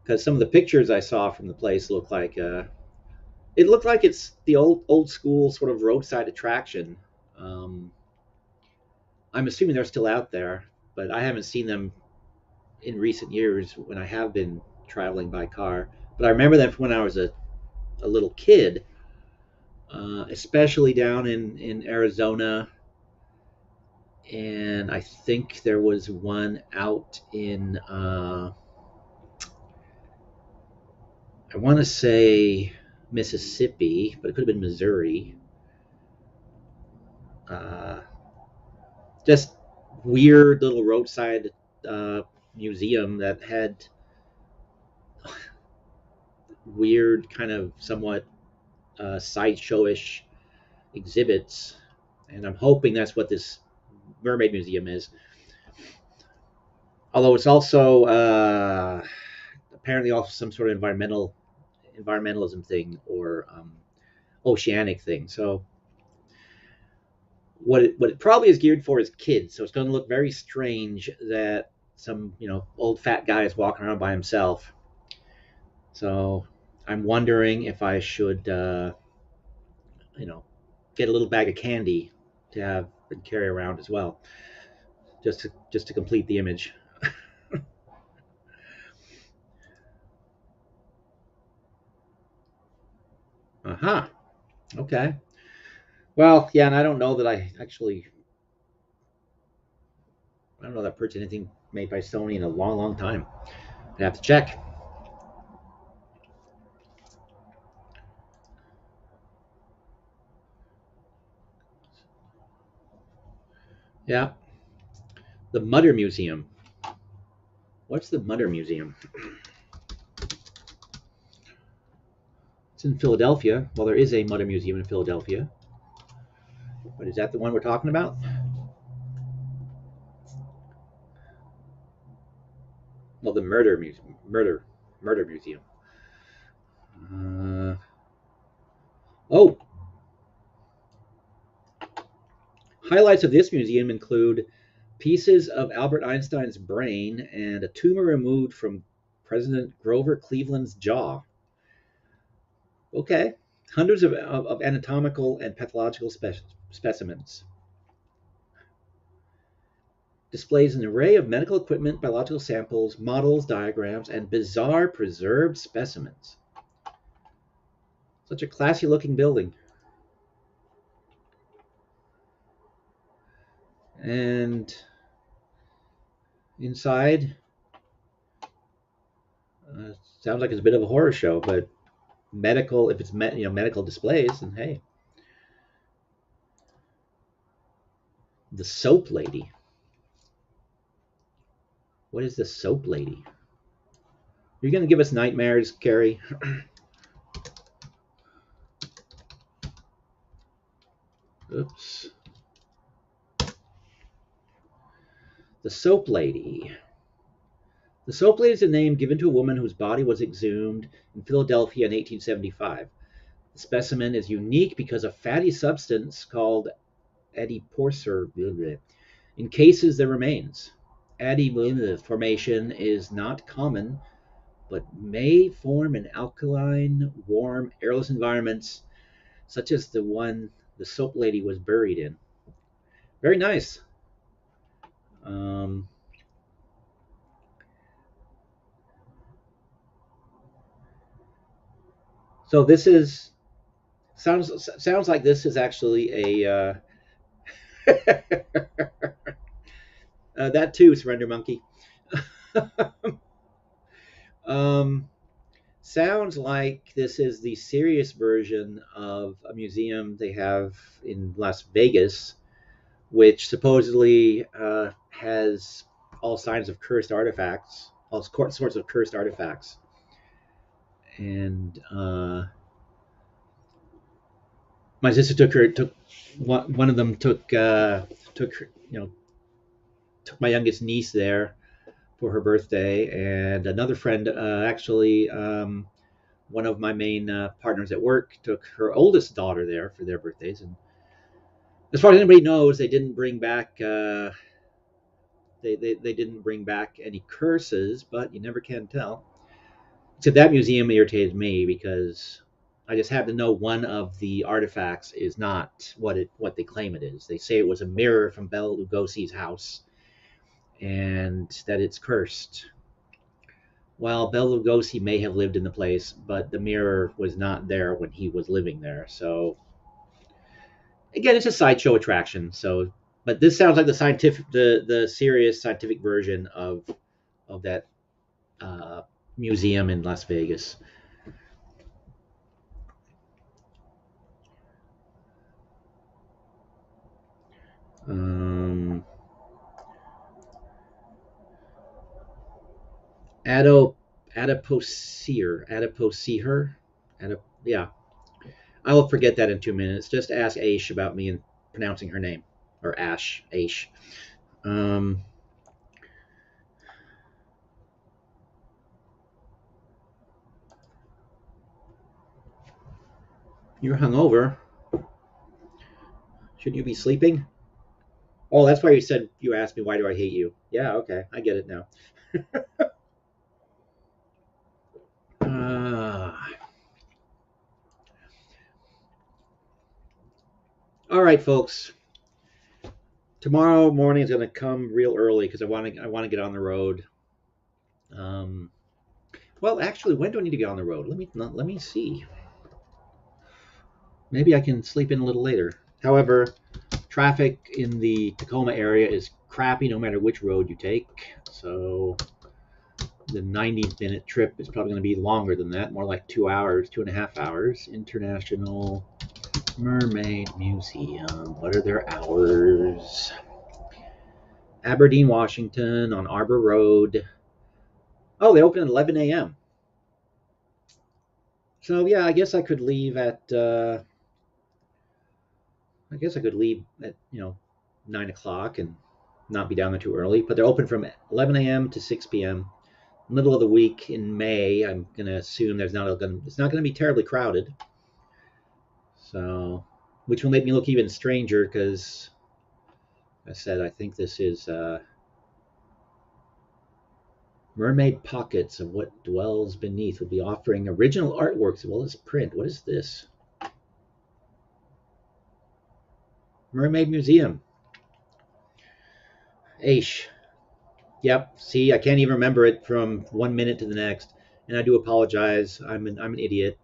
because some of the pictures I saw from the place look like it looked like it's the old school sort of roadside attraction. Um, I'm assuming they're still out there, but I haven't seen them in recent years when I have been traveling by car. But I remember them from when I was a little kid, especially down in Arizona. And I think there was one out in, I want to say Mississippi, but it could have been Missouri. Uh, just weird little roadside uh, museum that had weird, kind of somewhat sideshowish exhibits, and I'm hoping that's what this mermaid museum is. Although it's also apparently also some sort of environmentalism thing, or oceanic thing. So what it probably is geared for is kids. So it's going to look very strange that some old fat guy is walking around by himself. So I'm wondering if I should you know get a little bag of candy to have and carry around as well, just to complete the image. Uh-huh. Okay. Well, yeah, and I don't know that I purchased anything made by Sony in a long, long time. I have to check. Yeah. The Mutter Museum. What's the Mutter Museum? It's in Philadelphia. Well, there is a Mutter Museum in Philadelphia. But is that the one we're talking about? Well, the Murder Museum. Uh, oh, highlights of this museum include pieces of Albert Einstein's brain and a tumor removed from President Grover Cleveland's jaw. Okay. Hundreds of anatomical and pathological specimens. Displays an array of medical equipment, biological samples, models, diagrams, and bizarre preserved specimens. Such a classy looking building. And inside, sounds like it's a bit of a horror show, but medical, if it's medical displays, then hey, the soap lady. What is the soap lady? You're going to give us nightmares, Carrie? Oops. The soap lady. The soap lady is a name given to a woman whose body was exhumed in Philadelphia in 1875. The specimen is unique because a fatty substance called adiporcer encases the remains. Adipose formation is not common, but may form in alkaline, warm, airless environments, such as the one the soap lady was buried in. Very nice. Um, so this is sounds like this is actually a that too, Surrender Monkey. um, Sounds like this is the serious version of a museum they have in Las Vegas, which supposedly has all signs of cursed artifacts, all sorts of cursed artifacts. And my sister took one of them took took my youngest niece there for her birthday, and another friend actually one of my main partners at work took her oldest daughter there for their birthdays. And as far as anybody knows, they didn't bring back they didn't bring back any curses, but you never can tell. Except that museum irritated me because I just happen to know one of the artifacts is not what they claim it is. They say it was a mirror from Bela Lugosi's house and that it's cursed. Well, Bela Lugosi may have lived in the place, but the mirror was not there when he was living there. So again, it's a sideshow attraction. So, but this sounds like the serious scientific version of that uh, museum in Las Vegas. Um, Ado Adipocere. Yeah, I will forget that in 2 minutes. Just ask Aish about me and pronouncing her name, or Ash Aish. Um, you're hungover. Shouldn't you be sleeping? Oh, that's why you asked me why do I hate you. Yeah, okay, I get it now. Uh, all right, folks. Tomorrow morning is going to come real early because I want to get on the road. Um, well, actually, when do I need to get on the road? Let me see. Maybe I can sleep in a little later. However, traffic in the Tacoma area is crappy no matter which road you take. So the 90-minute trip is probably going to be longer than that, more like 2 hours, 2.5 hours. International Mermaid Museum. What are their hours? Aberdeen, Washington, on Arbor Road. Oh, they open at 11 a.m. So yeah, I guess I could leave at. I guess I could leave at 9 o'clock and not be down there too early. But they're open from 11 a.m. to 6 p.m. Middle of the week in May. I'm gonna assume it's not gonna be terribly crowded. So, which will make me look even stranger because I said I think this is Mermaid Pockets of What Dwells Beneath will be offering original artworks as well as print. What is this? Mermaid Museum. Aish. Yep. See, I can't even remember it from 1 minute to the next, and I do apologize. I'm an idiot.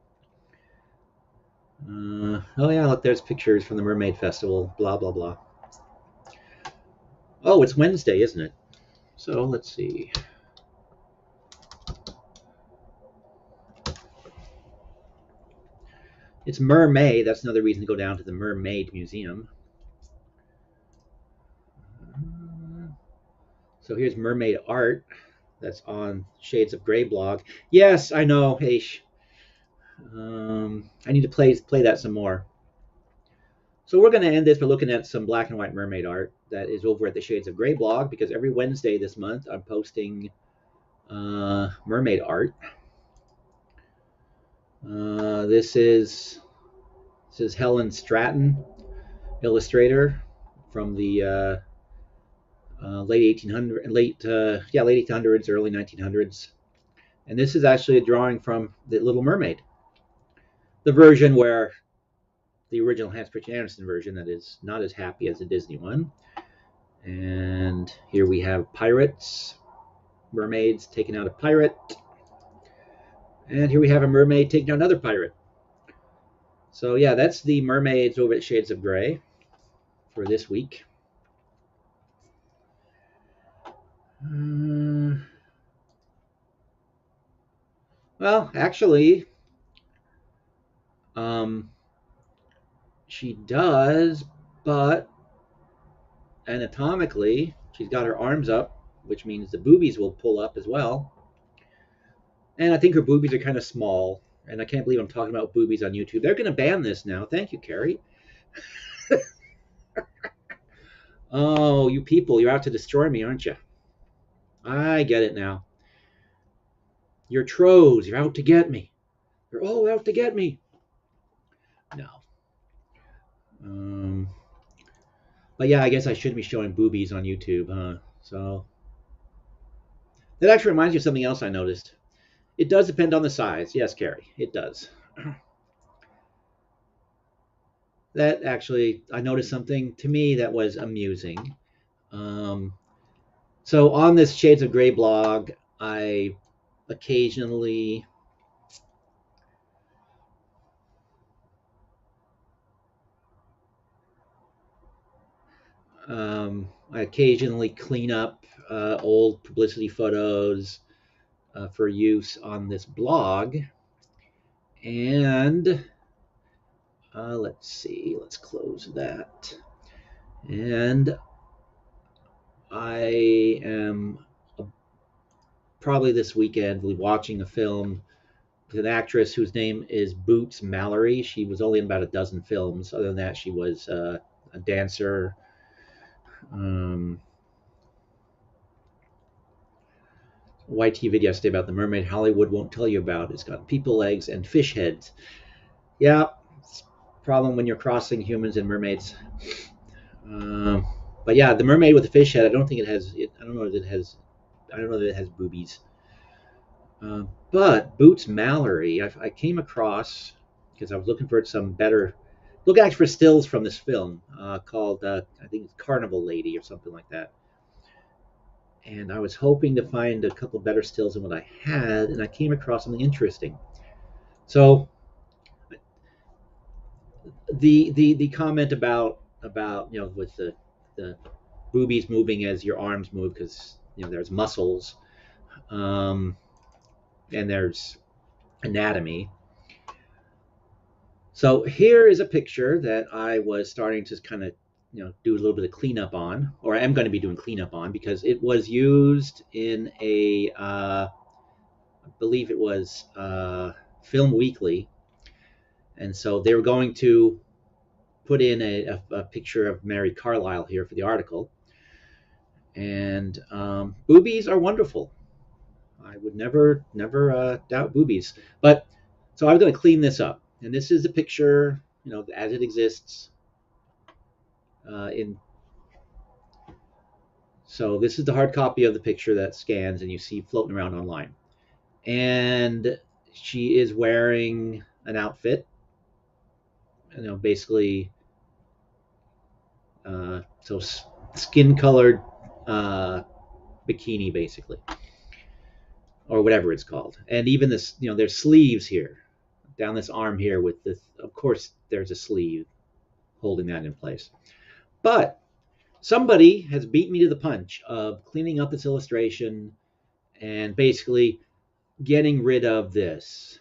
Oh yeah, look, there's pictures from the Mermaid Festival. Blah blah blah. Oh, it's Wednesday, isn't it? So let's see. It's Mermaid. That's another reason to go down to the Mermaid Museum. So here's mermaid art. That's on Shades of Grey blog. Yes, I know. Hey, I need to play that some more. So we're going to end this by looking at some black and white mermaid art that is over at the Shades of Grey blog because every Wednesday this month I'm posting mermaid art. This is Helen Stratton, illustrator from the late 1800s, late 1800s, early 1900s. And this is actually a drawing from The Little Mermaid, the version where the original Hans Christian Andersen version that is not as happy as the Disney one. And here we have pirates, mermaids taking out a pirate. And here we have a mermaid taking out another pirate. So yeah, that's the mermaids over at Shades of Grey for this week. Well, actually, um, she does, but anatomically, she's got her arms up, which means the boobies will pull up as well. And I think her boobies are kind of small. And I can't believe I'm talking about boobies on YouTube. They're going to ban this now. Thank you, Carrie. Oh, you people, you're out to destroy me, aren't you? I get it now. You're trolls. You're out to get me. You're all out to get me. No. Um, but yeah, I guess I shouldn't be showing boobies on YouTube, huh? So that actually reminds me of something else I noticed. It does depend on the size. Yes, Carrie, it does. That actually, I noticed something to me that was amusing. Um, so on this Shades of Grey blog, I occasionally I occasionally clean up old publicity photos for use on this blog. And let's see, let's close that. And I am probably this weekend watching a film with an actress whose name is Boots Mallory. She was only in about a dozen films. Other than that, she was a dancer. Um, YT video yesterday about the mermaid Hollywood won't tell you about. It's got people legs and fish heads. Yeah, it's a problem when you're crossing humans and mermaids. Um, but yeah, the mermaid with the fish head. I don't think it has. I don't know if it has. I don't know that it has boobies. But Boots Mallory, I came across because I was looking for some better, look actually for stills from this film called I think it's Carnival Lady or something like that. And I was hoping to find a couple better stills than what I had, and I came across something interesting. So the comment about with the boobies moving as your arms move because there's muscles um, and there's anatomy. So here is a picture that I was starting to kind of do a little bit of cleanup on, or I am going to be doing cleanup on because it was used in a I believe it was Film Weekly, and so they were going to put in a picture of Mary Carlisle here for the article. And boobies are wonderful. I would never doubt boobies. But so I'm going to clean this up, and this is the picture, as it exists. In So this is the hard copy of the picture that scans and you see floating around online. And she is wearing an outfit, basically, so skin-colored bikini, basically, or whatever it's called. And even this, there's sleeves here, down this arm here with this. Of course, there's a sleeve holding that in place. But somebody has beat me to the punch of cleaning up this illustration and basically getting rid of this.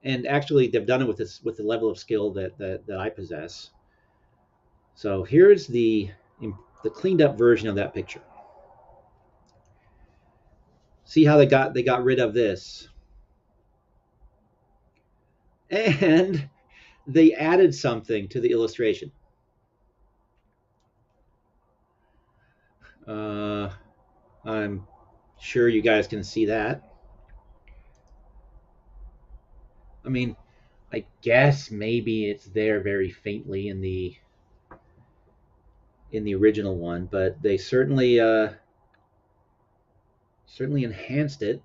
And actually, they've done it with the level of skill that I possess. So here's the cleaned up version of that picture. See how they got rid of this, and they added something to the illustration. I'm sure you guys can see that. I mean, I guess maybe it's there very faintly in the original one, but they certainly enhanced it.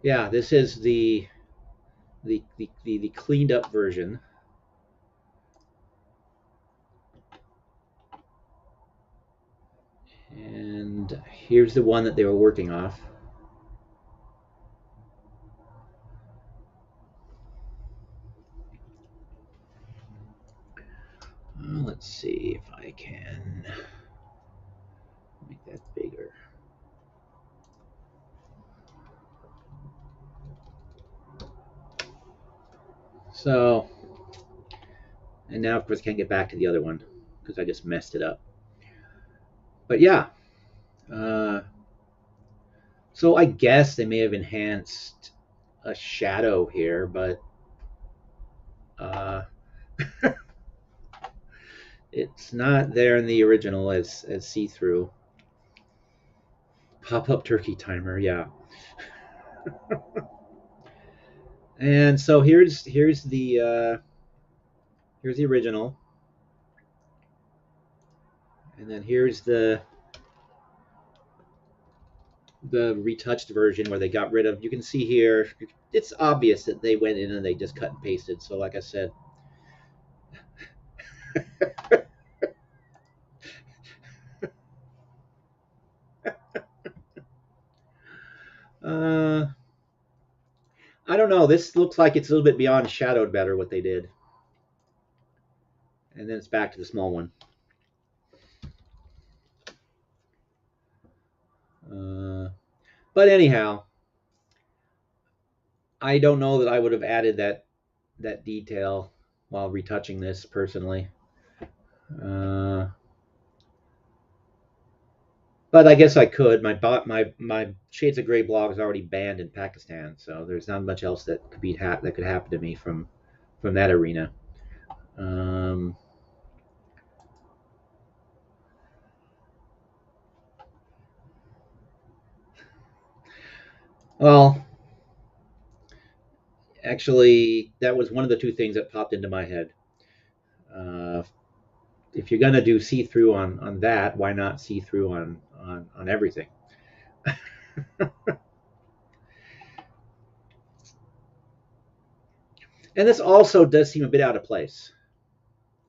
Yeah, this is the cleaned up version. And here's the one that they were working off. Let's see if I can make that bigger. So, and now of course I can't get back to the other one because I just messed it up. But yeah, uh, so I guess they may have enhanced a shadow here, but uh, it's not there in the original as see through. Pop up turkey timer, yeah. And so here's the original, and then here's the retouched version where they got rid of. You can see here, it's obvious that they went in and they just cut and pasted. So like I said, uh, I don't know. This looks like it's a little bit beyond shadowed better what they did, and then it's back to the small one. Uh, but anyhow, I don't know that I would have added that detail while retouching this personally. Uh, but I guess I could. My Shades of Grey blog is already banned in Pakistan, so there's not much else that that could happen to me from that arena. Um, well, actually, that was one of the two things that popped into my head. Uh, if you're gonna do see through on that, why not see through on everything? And this also does seem a bit out of place.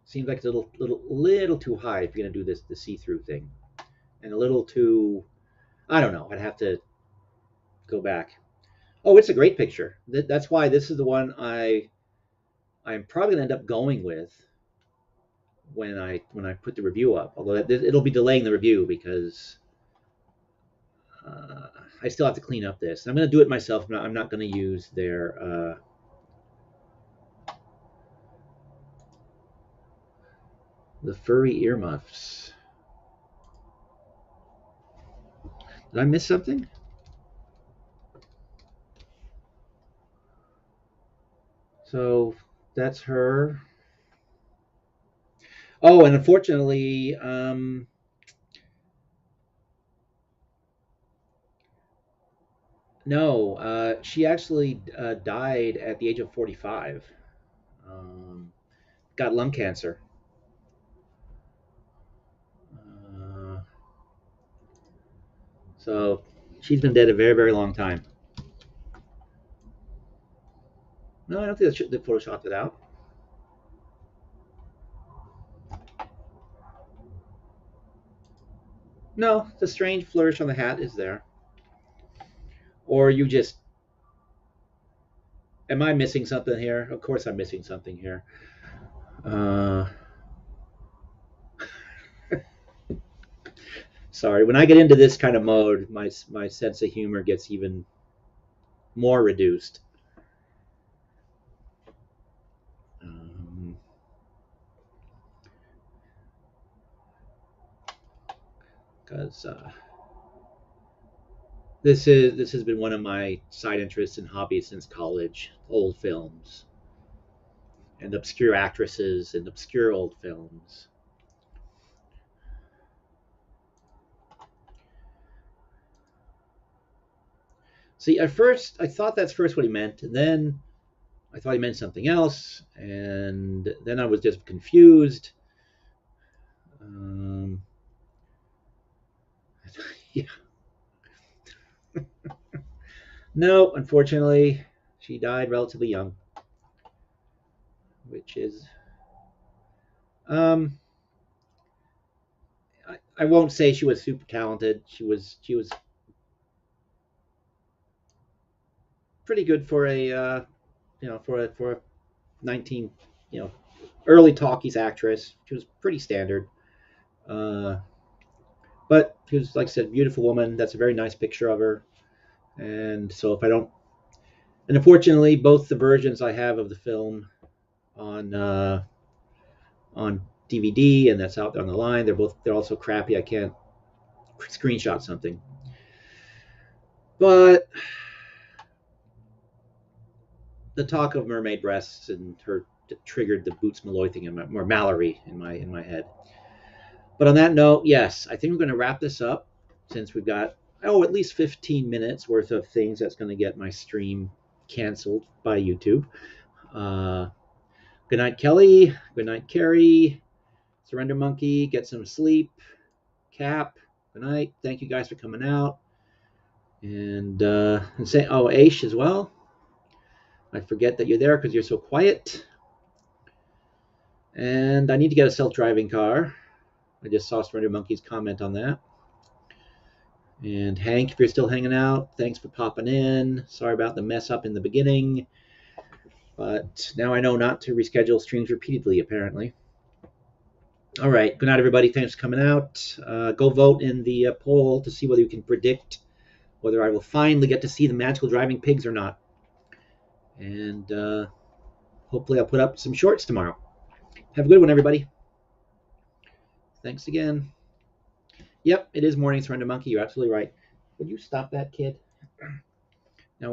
Seems like it's a little too high if you're gonna do this the see through thing, and a little too. I don't know. I'd have to go back. Oh, it's a great picture. That's why this is the one I'm probably gonna end up going with when I put the review up. Although it'll be delaying the review because uh, I still have to clean up this. I'm gonna do it myself. I'm not gonna use the furry earmuffs. Did I miss something? So that's her. Oh, and unfortunately, no, she actually died at the age of 45. Um, got lung cancer. Uh, so she's been dead a very, very long time. No, I don't think they photoshopped it out. No, the strange flourish on the hat is there. Or you just. Am I missing something here? Of course I'm missing something here. Uh, sorry. When I get into this kind of mode, my sense of humor gets even more reduced. Because this has been one of my side interests and hobbies since college. Old films and obscure actresses and obscure old films. See, at first I thought that's first what he meant, and then I thought he meant something else, and then I was just confused. Um, yeah. No, unfortunately, she died relatively young, which is um, I won't say she was super talented. She was pretty good for a for a 19 you know early talkies actress. She was pretty standard. Uh, but she was, like I said, a beautiful woman. That's a very nice picture of her. And so if I don't, and unfortunately, both the versions I have of the film on on DVD and that's out on the line, they're also crappy. I can't screenshot something. But the talk of mermaid breasts and her triggered the Boots Malloy thing in my, or Mallory in my head. But on that note, yes, I think we're going to wrap this up since we've got at least 15 minutes worth of things that's going to get my stream canceled by YouTube. Uh, good night, Kelly. Good night, Carrie. Surrender Monkey. Get some sleep. Cap. Good night. Thank you guys for coming out. And say, oh, Aish as well. I forget that you're there because you're so quiet. And I need to get a self-driving car. I just saw Surrender Monkey's comment on that. And Hank, if you're still hanging out, thanks for popping in. Sorry about the mess up in the beginning. But now I know not to reschedule streams repeatedly, apparently. All right. Good night, everybody. Thanks for coming out. Go vote in the poll to see whether you can predict whether I will finally get to see the magical driving pigs or not. And hopefully I'll put up some shorts tomorrow. Have a good one, everybody. Thanks again. Yep, it is morning, Surrender Monkey. You're absolutely right. Would you stop that, kid?